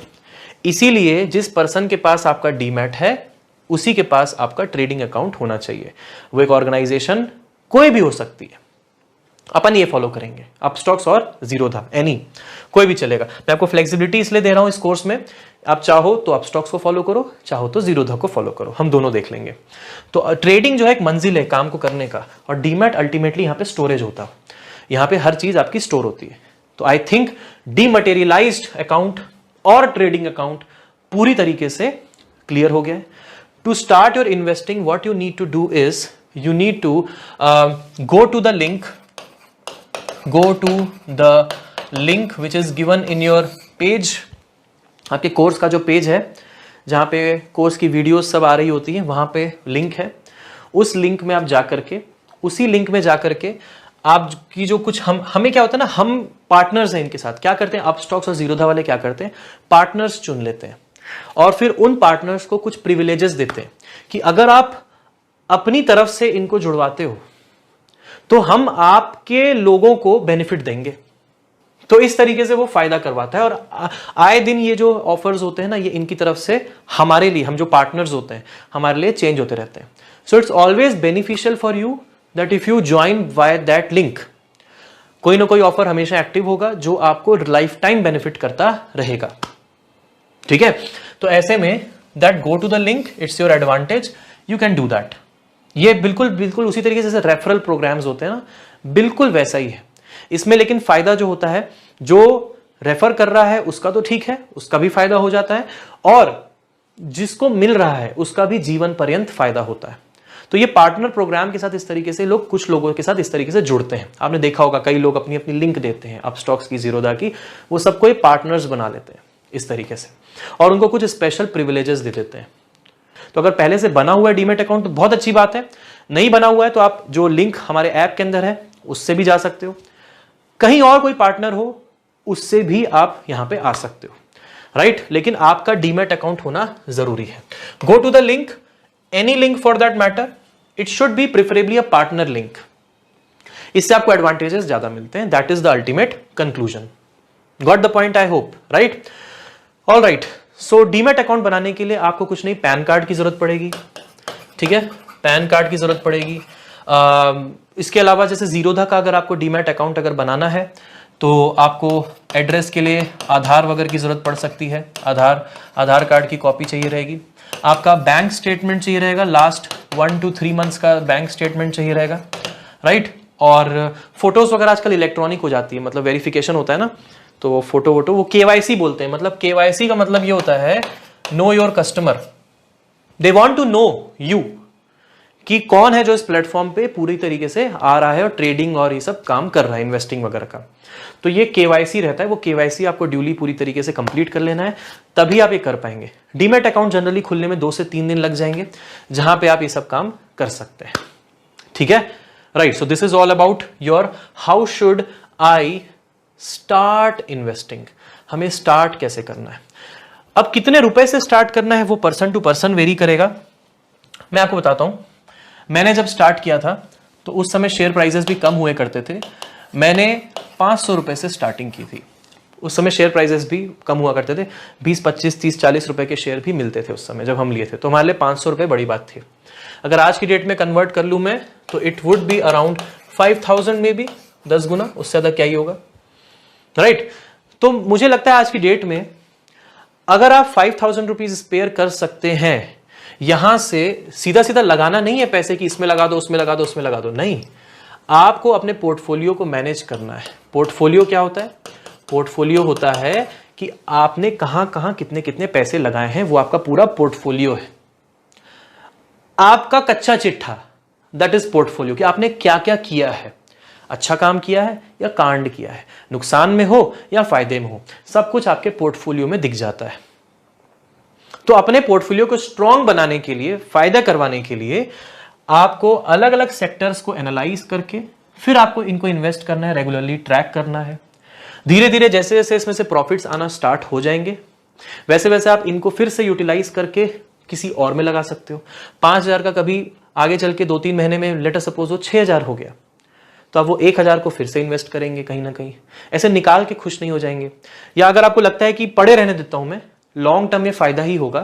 इसीलिए जिस पर्सन के पास आपका डीमैट है उसी के पास आपका ट्रेडिंग अकाउंट होना चाहिए। वो एक ऑर्गेनाइजेशन कोई भी हो सकती है, अपन ये फॉलो करेंगे, आप स्टॉक्स और जीरोधा एनी कोई भी चलेगा। मैं आपको फ्लेक्सिबिलिटी इसलिए दे रहा हूं इस कोर्स में, आप चाहो तो आप स्टॉक्स को फॉलो करो, चाहो तो जीरोधा को फॉलो करो, हम दोनों देख लेंगे। तो ट्रेडिंग जो है एक मंजिल है काम को करने का, और डीमैट अल्टीमेटली यहाँ पे स्टोरेज होता है, यहाँ पे हर चीज आपकी स्टोर होती है। तो आई थिंक डीमटेरियलाइज्ड अकाउंट और ट्रेडिंग अकाउंट पूरी तरीके से क्लियर हो गया है। To start your investing what you need to do is you need to go to the link which is given in your page। आपके कोर्स का जो पेज है जहाँ पे कोर्स की वीडियोस सब आ रही होती हैं, वहाँ पे लिंक है। उस लिंक में आप जाकर के, उसी लिंक में जाकर के आपकी जो कुछ हमें क्या होता है ना, हम पार्टनर्स हैं इनके साथ। क्या करते हैं आप स्टॉक्स और जीरोधा वाले, क्या करते हैं पार्टनर्स चुन लेते हैं और फिर उन पार्टनर्स को कुछ प्रिविलेजेस देते हैं कि अगर आप अपनी तरफ से इनको जुड़वाते हो तो हम आपके लोगों को बेनिफिट देंगे। तो इस तरीके से वो फायदा करवाता है, और आए दिन ये जो ऑफर्स होते हैं ना, ये इनकी तरफ से हमारे लिए, हम जो पार्टनर्स होते हैं हमारे लिए चेंज होते रहते हैं। So it's always beneficial for you that if you join by that link, कोई ना कोई ऑफर हमेशा एक्टिव होगा जो आपको लाइफ टाइम बेनिफिट करता रहेगा। ठीक है, तो ऐसे में that go to the link, it's your advantage, you can do that. ये बिल्कुल बिल्कुल उसी तरीके से जैसे रेफरल प्रोग्राम्स होते हैं ना, बिल्कुल वैसा ही है इसमें। लेकिन फायदा जो होता है, जो रेफर कर रहा है उसका तो ठीक है, उसका भी फायदा हो जाता है, और जिसको मिल रहा है उसका भी जीवन पर्यंत फायदा होता है। तो ये पार्टनर प्रोग्राम के साथ इस तरीके से लोग, कुछ लोगों के साथ इस तरीके से जुड़ते हैं। आपने देखा होगा कई लोग अपनी अपनी लिंक देते हैं, आप स्टॉक्स की, जीरोधा की, वो सबको पार्टनर्स बना लेते हैं इस तरीके से, और उनको कुछ स्पेशल प्रिविलेजेस दे देते हैं। तो अगर पहले से बना हुआ है डीमैट अकाउंट तो बहुत अच्छी बात है, नहीं बना हुआ है तो आप जो लिंक हमारे ऐप के अंदर है उससे भी जा सकते हो, कहीं और कोई पार्टनर हो उससे भी आप यहां पे आ सकते हो, राइट। लेकिन आपका डीमैट अकाउंट होना जरूरी है। Go to the link, any link for that matter, it should be preferably a partner link. इससे आपको एडवांटेजेस ज्यादा मिलते हैं। That is the ultimate conclusion. Got the point I hope, right. All right, so demat account बनाने के लिए आपको कुछ नहीं, पैन कार्ड की जरूरत पड़ेगी। ठीक है, पैन कार्ड की जरूरत पड़ेगी। इसके अलावा जैसे जीरोधा का अगर आपको डीमैट अकाउंट अगर बनाना है तो आपको एड्रेस के लिए आधार वगैरह की जरूरत पड़ सकती है। आधार कार्ड की कॉपी चाहिए रहेगी। आपका बैंक स्टेटमेंट चाहिए रहेगा, लास्ट 1 to 3 मंथ्स का बैंक स्टेटमेंट चाहिए रहेगा, राइट। और फोटोज वगैरह आजकल इलेक्ट्रॉनिक हो जाती है, मतलब वेरिफिकेशन होता है ना, तो वो फोटो वो केवाईसी बोलते हैं। मतलब केवाईसी का मतलब ये होता है know your customer. They want to know you कि कौन है जो इस प्लेटफॉर्म पे पूरी तरीके से आ रहा है और ट्रेडिंग और ये सब काम कर रहा है, इन्वेस्टिंग वगैरह का। तो ये केवाईसी रहता है, वो केवाईसी आपको ड्यूली पूरी तरीके से कंप्लीट कर लेना है, तभी आप ये कर पाएंगे। डीमैट अकाउंट जनरली खुलने में 2 से 3 दिन लग जाएंगे, जहां पे आप ये सब काम कर सकते हैं। ठीक है, right. So this is all about your how should I start investing. हमें स्टार्ट कैसे करना है, अब कितने रुपए से स्टार्ट करना है वो पर्सन टू पर्सन वेरी करेगा। मैं आपको बताता हूं, मैंने जब स्टार्ट किया था तो उस समय शेयर प्राइसेस भी कम हुए करते थे। मैंने 500 रुपए से स्टार्टिंग की थी। उस समय शेयर प्राइसेस भी कम हुआ करते थे, 20, 25, 30, 40 रुपए के शेयर भी मिलते थे उस समय जब हम लिए थे। तो हमारे लिए 500 रुपए बड़ी बात थी। अगर आज की डेट में कन्वर्ट कर लूं मैं तो इट वुड बी अराउंड 5000 में भी, 10 गुना, उससे ज्यादा क्या ही होगा, राइट। तो मुझे लगता है आज की डेट में अगर आप 5000 रुपीज स्पेयर कर सकते हैं, यहां से सीधा सीधा लगाना नहीं है पैसे कि इसमें लगा दो, उसमें लगा दो, उसमें लगा दो, नहीं। आपको अपने पोर्टफोलियो को मैनेज करना है। पोर्टफोलियो क्या होता है? पोर्टफोलियो होता है कि आपने कहां कहां कितने कितने पैसे लगाए हैं, वो आपका पूरा पोर्टफोलियो है। आपका कच्चा चिट्ठा, दैट इज पोर्टफोलियो, कि आपने क्या क्या किया है, अच्छा काम किया है या कांड किया है, नुकसान में हो या फायदे में हो, सब कुछ आपके पोर्टफोलियो में दिख जाता है। तो अपने पोर्टफोलियो को स्ट्रांग बनाने के लिए, फायदा करवाने के लिए आपको अलग अलग सेक्टर्स को एनालाइज करके फिर आपको इनको इन्वेस्ट करना है, रेगुलरली ट्रैक करना है। धीरे धीरे जैसे जैसे इसमें से प्रॉफिट्स आना स्टार्ट हो जाएंगे, वैसे वैसे आप इनको फिर से यूटिलाइज करके किसी और में लगा सकते हो। 5,000 का कभी आगे चल के 2-3 महीने में लेटर सपोज वो 6,000 हो गया, तो आप वो 1,000 को फिर से इन्वेस्ट करेंगे कहीं ना कहीं, ऐसे निकाल के खुश नहीं हो जाएंगे। या अगर आपको लगता है कि पड़े रहने देता हूं मैं, लॉन्ग टर्म में फायदा ही होगा,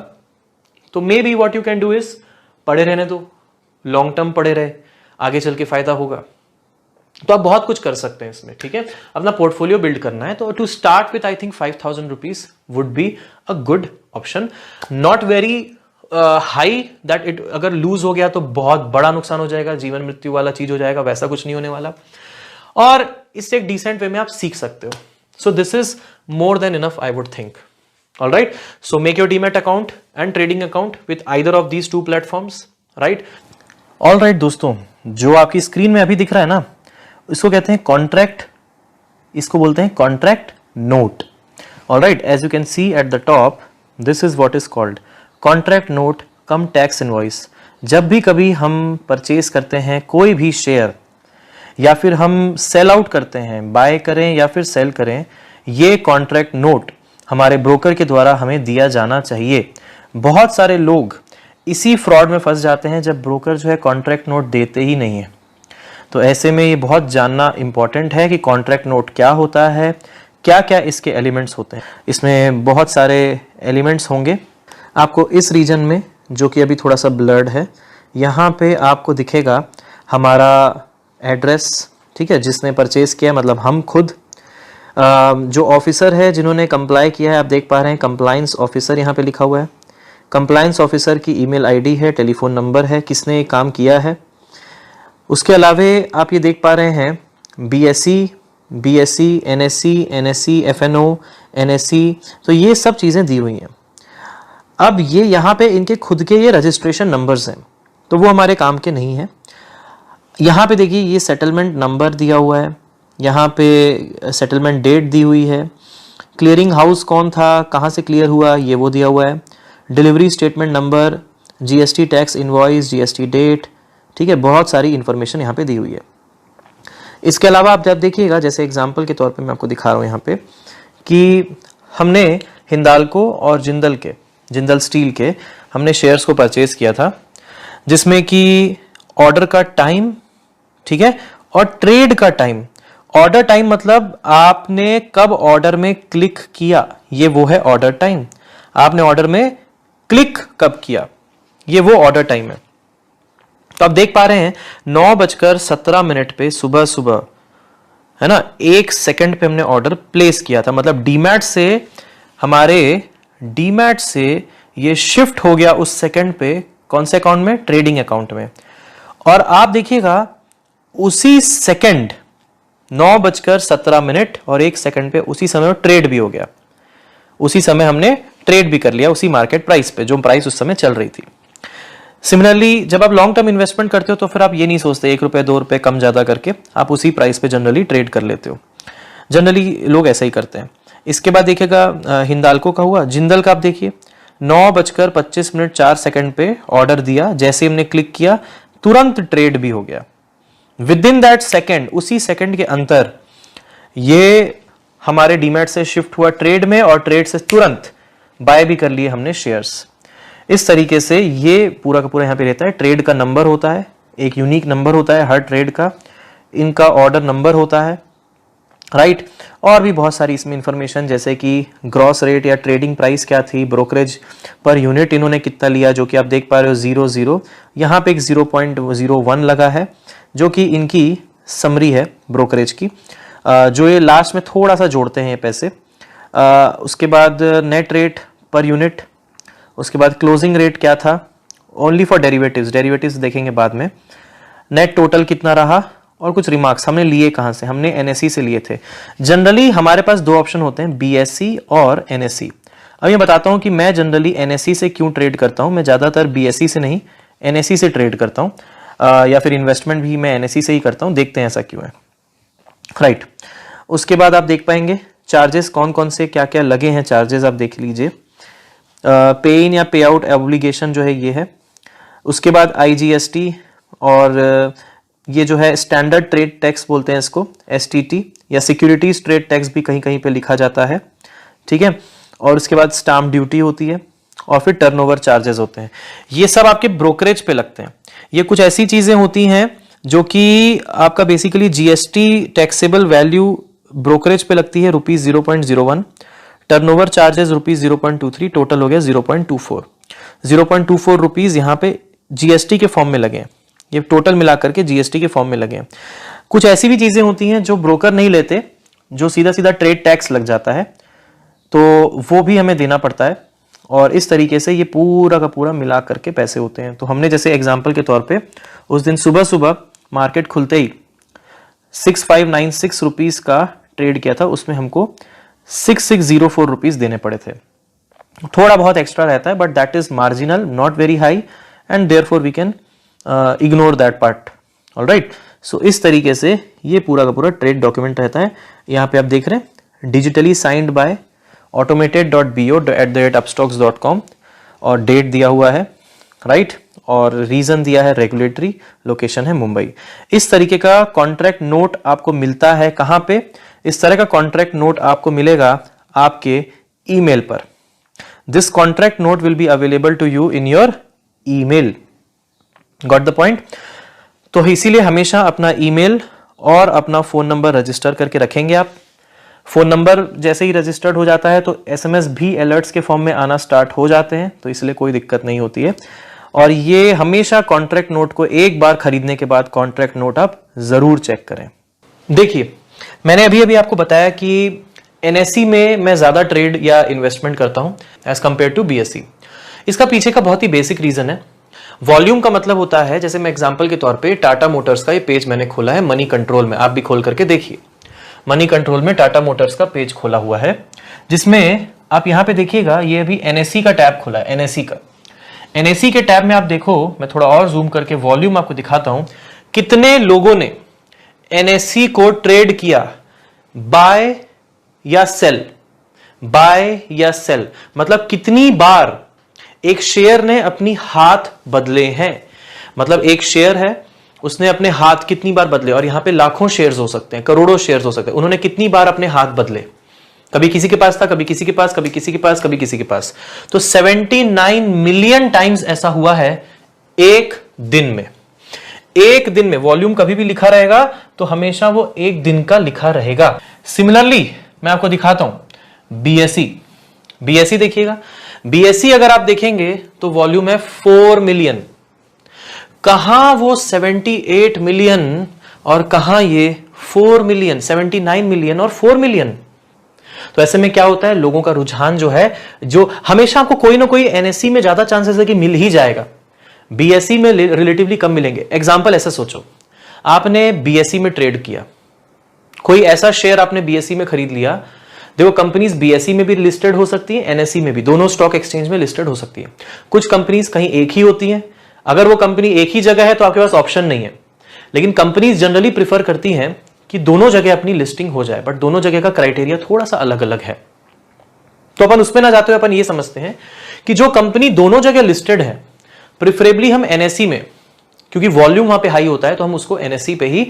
तो may be what you can do is पड़े रहने दो, लॉन्ग टर्म पड़े रहे, आगे चल के फायदा होगा। तो आप बहुत कुछ कर सकते हैं इसमें, ठीक है। अपना पोर्टफोलियो बिल्ड करना है तो to start with I think 5,000 rupees would be a good option, not very high that it अगर लूज हो गया तो बहुत बड़ा नुकसान हो जाएगा, जीवन मृत्यु वाला चीज हो जाएगा, वैसा कुछ नहीं होने वाला। और इससे एक डिसेंट वे में आप सीख सकते हो। सो this is more than enough I would think. Alright, so make your demat account and trading account with either of these 2 platforms, right. Alright दोस्तों, जो आपकी स्क्रीन में अभी दिख रहा है ना, इसको कहते हैं कॉन्ट्रैक्ट, इसको बोलते हैं contract note. All right, as you can see at the top, this is what is called contract note cum tax invoice. जब भी कभी हम परचेज करते हैं कोई भी शेयर, या फिर हम सेल आउट करते हैं, बाय करें या फिर सेल करें, ये कॉन्ट्रैक्ट नोट हमारे ब्रोकर के द्वारा हमें दिया जाना चाहिए। बहुत सारे लोग इसी फ्रॉड में फंस जाते हैं जब ब्रोकर जो है कॉन्ट्रैक्ट नोट देते ही नहीं है। तो ऐसे में ये बहुत जानना इंपॉर्टेंट है कि कॉन्ट्रैक्ट नोट क्या होता है, क्या क्या इसके एलिमेंट्स होते हैं। इसमें बहुत सारे एलिमेंट्स होंगे। आपको इस रीजन में, जो कि अभी थोड़ा सा ब्लर्ड है, यहाँ पे आपको दिखेगा हमारा एड्रेस, ठीक है, जिसने परचेज किया, मतलब हम खुद। जो ऑफिसर है जिन्होंने कंप्लाई किया है, आप देख पा रहे हैं कंप्लायंस ऑफिसर यहाँ पे लिखा हुआ है। कंप्लायंस ऑफिसर की ईमेल आईडी है, टेलीफोन नंबर है, किसने ये काम किया है। उसके अलावे आप ये देख पा रहे हैं बीएससी, एनएससी, एफएनओ, एनएससी, तो ये सब चीज़ें दी हुई हैं। अब ये यहाँ पे इनके खुद के ये रजिस्ट्रेशन नंबर्स हैं, तो वो हमारे काम के नहीं हैं। यहाँ पे देखिए ये सेटलमेंट नंबर दिया हुआ है, यहाँ पे सेटलमेंट डेट दी हुई है, क्लियरिंग हाउस कौन था, कहाँ से क्लियर हुआ, ये वो दिया हुआ है, delivery statement number, GST tax invoice, GST date, ठीक है, बहुत सारी इंफॉर्मेशन यहाँ पे दी हुई है। इसके अलावा आप जब देखिएगा, जैसे एग्जांपल के तौर पे मैं आपको दिखा रहा हूँ यहाँ पे, कि हमने हिंदाल्को और जिंदल स्टील के हमने शेयर्स को परचेज किया था, जिसमें कि ऑर्डर का टाइम, ठीक है, और ट्रेड का टाइम। ऑर्डर टाइम मतलब आपने कब ऑर्डर में क्लिक किया, ये वो है ऑर्डर टाइम। आपने ऑर्डर में क्लिक कब किया, ये वो ऑर्डर टाइम है। तो आप देख पा रहे हैं 9:17 पे सुबह है ना, 1 सेकंड पे हमने ऑर्डर प्लेस किया था, मतलब डीमैट से हमारे डीमैट से ये शिफ्ट हो गया उस सेकंड पे कौन से अकाउंट में, ट्रेडिंग अकाउंट में। और आप देखिएगा उसी सेकंड 9:17 और 1 सेकंड पे उसी समय ट्रेड भी हो गया, उसी समय हमने ट्रेड भी कर लिया उसी मार्केट प्राइस पे, जो प्राइस उस समय चल रही थी। सिमिलरली जब आप लॉन्ग टर्म इन्वेस्टमेंट करते हो तो फिर आप ये नहीं सोचते 1 रुपए 2 रुपए कम ज्यादा करके, आप उसी प्राइस पे जनरली ट्रेड कर लेते हो। जनरली लोग ऐसा ही करते हैं। इसके बाद देखिएगा हिंदाल्को का हुआ, जिंदल का आप देखिए 9:25 पे ऑर्डर दिया, जैसे हमने क्लिक किया तुरंत ट्रेड भी हो गया। विद इन दैट सेकेंड, उसी सेकेंड के अंतर ये हमारे डीमैट से शिफ्ट हुआ ट्रेड में, और ट्रेड से तुरंत बाय भी कर लिए हमने शेयर्स। इस तरीके से ये पूरा का पूरा यहाँ पे रहता है। ट्रेड का नंबर होता है, एक यूनिक नंबर होता है हर ट्रेड का, इनका ऑर्डर नंबर होता है, राइट। और भी बहुत सारी इसमें इंफॉर्मेशन, जैसे कि ग्रॉस रेट या ट्रेडिंग प्राइस क्या थी, ब्रोकरेज पर यूनिट इन्होंने कितना लिया, जो कि आप देख पा रहे हो 00, यहाँ पे एक 0.01 लगा है, जो कि इनकी समरी है ब्रोकरेज की, जो ये लास्ट में थोड़ा सा जोड़ते हैं ये पैसे। उसके बाद नेट रेट पर यूनिट, उसके बाद क्लोजिंग रेट क्या था ओनली फॉर डेरिवेटिव्स देखेंगे बाद में, नेट टोटल कितना रहा, और कुछ रिमार्क्स हमने लिए कहां से, हमने एनएससी से लिए थे। जनरली हमारे पास दो ऑप्शन होते हैं, बीएससी और एनएससी। अब ये बताता हूं कि मैं जनरली एनएससी से क्यों ट्रेड करता हूं। मैं ज्यादातर बीएससी से नहीं एनएससी से ट्रेड करता हूं, या फिर इन्वेस्टमेंट भी मैं एनएससी से ही करता हूं। देखते हैं ऐसा क्यों है, राइट। उसके बाद आप देख पाएंगे चार्जेस कौन कौन से क्या क्या लगे हैं, चार्जेस आप देख लीजिए। पे इन या पे आउट एब्लिगेशन जो है ये है। उसके बाद आईजीएसटी और ये जो है स्टैंडर्ड ट्रेड टैक्स बोलते हैं इसको, एसटीटी, या सिक्योरिटीज ट्रेड टैक्स भी कहीं कहीं पे लिखा जाता है, ठीक है। और उसके बाद स्टाम्प ड्यूटी होती है और फिर टर्नओवर चार्जेस होते हैं। ये सब आपके ब्रोकरेज पे लगते हैं। ये कुछ ऐसी चीजें होती हैं जो कि आपका basically GST taxable value brokerage pay लगती है ₹0.01, टर्नओवर चार्जेस ₹0.23, टोटल हो गया 0.24 रुपीज यहाँ पे जीएसटी के फॉर्म में लगे हैं। ये टोटल मिलाकर के जीएसटी के फॉर्म में लगे हैं। कुछ ऐसी भी चीजें होती हैं जो ब्रोकर नहीं लेते, जो सीधा सीधा ट्रेड टैक्स लग जाता है, तो वो भी हमें देना पड़ता है। और इस तरीके से ये पूरा का पूरा मिला करके पैसे होते हैं। तो हमने जैसे एग्जांपल के तौर पे उस दिन सुबह सुबह मार्केट खुलते ही 6596 रुपीज का ट्रेड किया था, उसमें हमको 6604 रुपीज देने पड़े थे। थोड़ा बहुत एक्स्ट्रा रहता है, but that is marginal, not very high, and therefore we can ignore that part. Alright, so इस तरीके से ये पूरा का पूरा ट्रेड डॉक्यूमेंट रहता है। यहाँ पे आप देख रहे हैं डिजिटली साइंड बाय automated.bo@upstocks.com और डेट दिया हुआ है, राइट, और रीजन दिया है रेगुलेटरी, लोकेशन है मुंबई। इस तरीके का कॉन्ट्रैक्ट नोट आपको मिलता है कहां पे? इस तरह का कॉन्ट्रैक्ट नोट आपको मिलेगा आपके ईमेल पर। This contract note will be available to you in your email. Got the point? तो इसीलिए हमेशा अपना ईमेल और अपना फोन नंबर रजिस्टर करके रखेंगे आप। फोन नंबर जैसे ही रजिस्टर्ड हो जाता है तो एसएमएस भी अलर्ट्स के फॉर्म में आना स्टार्ट हो जाते हैं, तो इसलिए कोई दिक्कत नहीं होती है। और ये हमेशा कॉन्ट्रैक्ट नोट को एक बार खरीदने के बाद कॉन्ट्रैक्ट नोट आप जरूर चेक करें। देखिए, मैंने अभी अभी आपको बताया कि एनएससी में मैं ज्यादा ट्रेड या इन्वेस्टमेंट करता हूं एज कंपेयर टू बीएससी। इसका पीछे का बहुत ही बेसिक रीजन है। वॉल्यूम का मतलब होता है, जैसे मैं एग्जांपल के तौर पे टाटा मोटर्स का ये पेज मैंने खोला है मनी कंट्रोल में, आप भी खोल करके देखिए। मनी कंट्रोल में टाटा मोटर्स का पेज खोला हुआ है, जिसमें आप यहां पे देखिएगा ये अभी एनएससी का टैब खुला है। एनएससी का, एनएससी के टैब में आप देखो, मैं थोड़ा और जूम करके वॉल्यूम आपको दिखाता हूं, कितने लोगों ने एनएससी को ट्रेड किया, बाय या सेल, बाय या सेल, मतलब कितनी बार एक शेयर ने अपनी हाथ बदले हैं। मतलब एक शेयर है, उसने अपने हाथ कितनी बार बदले, और यहां पे लाखों शेयर्स हो सकते हैं, करोड़ों शेयर्स हो सकते हैं, उन्होंने कितनी बार अपने हाथ बदले। कभी किसी के पास था, कभी किसी के पास, कभी किसी के पास, कभी किसी के पास। तो 79 मिलियन टाइम्स ऐसा हुआ है एक दिन में। एक दिन में वॉल्यूम कभी भी लिखा रहेगा तो हमेशा वो एक दिन का लिखा रहेगा। सिमिलरली मैं आपको दिखाता हूं बीएससी। बीएससी देखिएगा, बीएससी अगर आप देखेंगे तो वॉल्यूम है 4 मिलियन। कहां वो 78 मिलियन और कहां ये 4 मिलियन, 79 मिलियन और 4 मिलियन। तो ऐसे में क्या होता है, लोगों का रुझान जो है, जो हमेशा आपको कोई ना कोई एनएससी में ज्यादा चांसेस है कि मिल ही जाएगा, बीएससी में रिलेटिवली कम मिलेंगे। एग्जांपल ऐसे सोचो, आपने बीएससी में ट्रेड किया, कोई ऐसा शेयर आपने बीएससी में खरीद लिया। देखो, कंपनीज बीएससी में भी लिस्टेड हो सकती है, एनएससी में भी, दोनों स्टॉक एक्सचेंज में लिस्टेड हो सकती है। कुछ कंपनीज कहीं एक ही होती है। अगर वो कंपनी एक ही जगह है तो आपके पास ऑप्शन नहीं है, लेकिन कंपनीज जनरली प्रिफर करती हैं कि दोनों जगह अपनी लिस्टिंग हो जाए, बट दोनों जगह का क्राइटेरिया थोड़ा सा अलग अलग है। तो अपन उसमें ना जाते हुए अपन ये समझते हैं कि जो कंपनी दोनों जगह लिस्टेड है, प्रिफरेबली हम एनएससी में, क्योंकि वॉल्यूम वहां पे हाई होता है, तो हम उसको एनएससी पे ही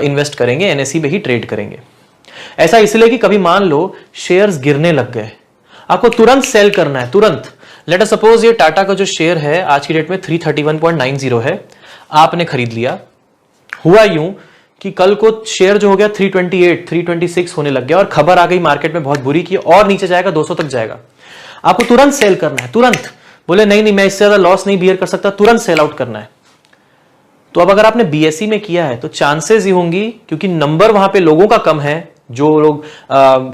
इन्वेस्ट करेंगे, एनएससी पे ही ट्रेड करेंगे। ऐसा इसलिए कि कभी मान लो शेयर्स गिरने लग गए, आपको तुरंत सेल करना है, तुरंत। लेट अस सपोज ये टाटा का जो शेयर है आज की डेट में 331.90 है, आपने खरीद लिया। हुआ यूं कि कल को शेयर जो हो गया 328, 326 होने लग गया, और खबर आ गई मार्केट में बहुत बुरी की और नीचे जाएगा, 200 तक जाएगा। आपको तुरंत सेल करना है, तुरंत। बोले नहीं मैं इससे ज्यादा लॉस नहीं बियर कर सकता, तुरंत सेल आउट करना है। तो अब अगर आपने बीएससी में किया है तो चांसेस ही होंगी, क्योंकि नंबर वहां पे लोगों का कम है जो लोग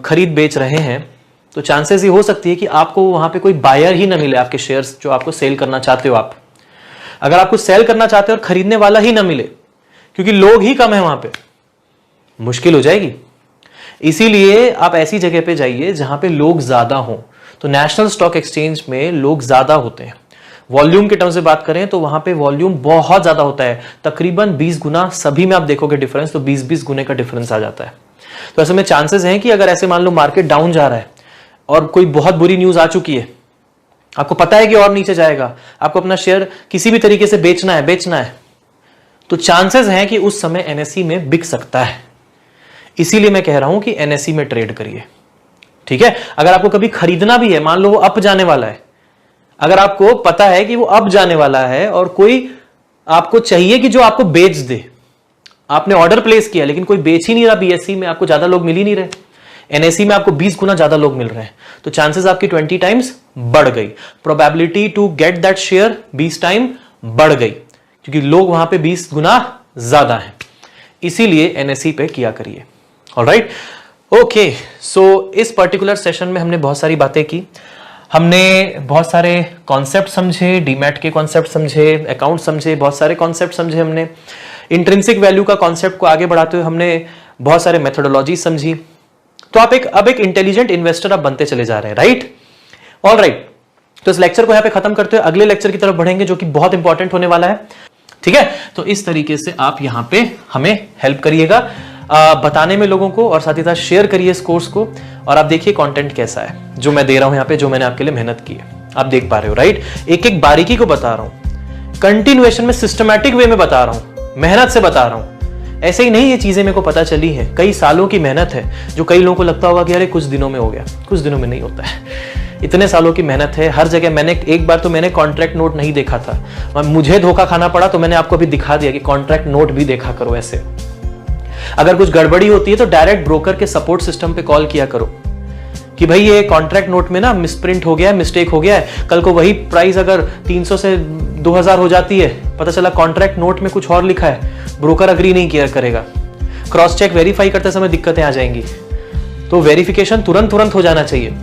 खरीद बेच रहे हैं, तो चांसेस ये हो सकती है कि आपको वहां पे कोई बायर ही ना मिले आपके शेयर्स जो आपको सेल करना चाहते हो। आप अगर आपको सेल करना चाहते हो और खरीदने वाला ही ना मिले, क्योंकि लोग ही कम है वहां पे, मुश्किल हो जाएगी। इसीलिए आप ऐसी जगह पे जाइए जहां पे लोग ज्यादा हों। तो नेशनल स्टॉक एक्सचेंज में लोग ज्यादा होते हैं। वॉल्यूम के टर्म से बात करें तो वहां पे वॉल्यूम बहुत ज्यादा होता है, तकरीबन 20 गुना। सभी में आप देखोगे डिफरेंस तो 20-20 गुने का डिफरेंस आ जाता है। तो ऐसे में चांसेस हैं कि अगर ऐसे मान लो मार्केट डाउन जा रहा है और कोई बहुत बुरी न्यूज आ चुकी है, आपको पता है कि और नीचे जाएगा, आपको अपना शेयर किसी भी तरीके से बेचना है, तो चांसेस हैं कि उस समय एनएसई में बिक सकता है। इसीलिए मैं कह रहा हूं कि एनएसई में ट्रेड करिए, ठीक है। अगर आपको कभी खरीदना भी है, मान लो वो अप जाने वाला है, अगर आपको पता है कि वो अप जाने वाला है और कोई आपको चाहिए कि जो आपको बेच दे, आपने ऑर्डर प्लेस किया लेकिन कोई बेच ही नहीं रहा, बीएससी में आपको ज्यादा लोग मिल ही नहीं रहे, एनएसई में आपको 20 गुना ज्यादा लोग मिल रहे हैं, तो चांसेस आपकी 20 टाइम्स बढ़ गई। Probability to get that share 20 time बढ़ गई, क्योंकि लोग वहां पे 20 गुना ज्यादा हैं। इसीलिए एनएसई पे किया करिए। Alright, okay. सो इस पर्टिकुलर सेशन में हमने बहुत सारी बातें की, हमने बहुत सारे कॉन्सेप्ट समझे, डीमैट के कॉन्सेप्ट समझे, अकाउंट समझे, बहुत सारे कॉन्सेप्ट समझे हमने। इंट्रिंसिक वैल्यू का कॉन्सेप्ट को आगे बढ़ाते हुए हमने बहुत सारे मेथोडोलॉजी समझी। तो आप अब एक इंटेलिजेंट इन्वेस्टर आप बनते चले जा रहे हैं, राइट? ऑलराइट, तो इस लेक्चर को यहां पे खत्म करते हुए अगले लेक्चर की तरफ बढ़ेंगे जो कि बहुत इंपॉर्टेंट होने वाला है, ठीक है। तो इस तरीके से आप यहां पे हमें हेल्प करिएगा बताने में लोगों को, और साथ ही साथ शेयर करिए इस कोर्स को। और आप देखिए कंटेंट कैसा है जो मैं दे रहा हूं यहाँ पे, जो मैंने आपके लिए मेहनत की है, आप देख पा रहे हो, राइट? एक एक बारीकी को बता रहा हूं, कंटिन्यूएशन में, सिस्टमैटिक वे में बता रहा हूं, मेहनत से बता रहा हूं। ऐसे ही नहीं ये चीजें मेरे को पता चली है, कई सालों की मेहनत है, जो कई लोगों को लगता होगा कि अरे कुछ दिनों में हो गया, कुछ दिनों में नहीं होता है। इतने सालों की मेहनत है, हर जगह। मैंने एक बार तो मैंने कॉन्ट्रैक्ट नोट नहीं देखा था, मुझे धोखा खाना पड़ा, तो मैंने आपको अभी दिखा दिया कि कॉन्ट्रैक्ट नोट भी देखा करो। ऐसे अगर कुछ गड़बड़ी होती है तो डायरेक्ट ब्रोकर के सपोर्ट सिस्टम पे कॉल किया करो कि भाई ये कॉन्ट्रैक्ट नोट में ना मिसप्रिंट हो गया है, मिस्टेक हो गया है। कल को वही प्राइस अगर 300 से 2000 हो जाती है, पता चला कॉन्ट्रैक्ट नोट में कुछ और लिखा है, ब्रोकर अग्री नहीं किया करेगा, क्रॉस चेक वेरीफाई करते समय दिक्कतें आ जाएंगी। तो वेरिफिकेशन तुरंत हो जाना चाहिए।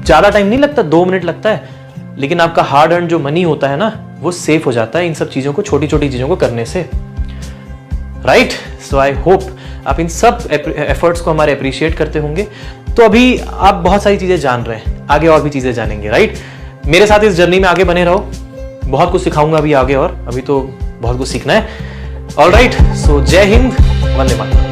ज्यादा टाइम नहीं लगता, 2 मिनट लगता है, लेकिन आपका हार्ड अर्न जो मनी होता है ना, वो सेफ हो जाता है इन सब चीजों को, छोटी छोटी चीजों को करने से, राइट? सो आई होप आप इन सब एफर्ट्स को हमारे अप्रिशिएट करते होंगे। तो अभी आप बहुत सारी चीजें जान रहे हैं, आगे और भी चीजें जानेंगे, राइट? मेरे साथ इस जर्नी में आगे बने रहो, बहुत कुछ सिखाऊंगा अभी आगे, और अभी तो बहुत कुछ सीखना है। ऑलराइट, सो जय हिंद, वंदे मातरम।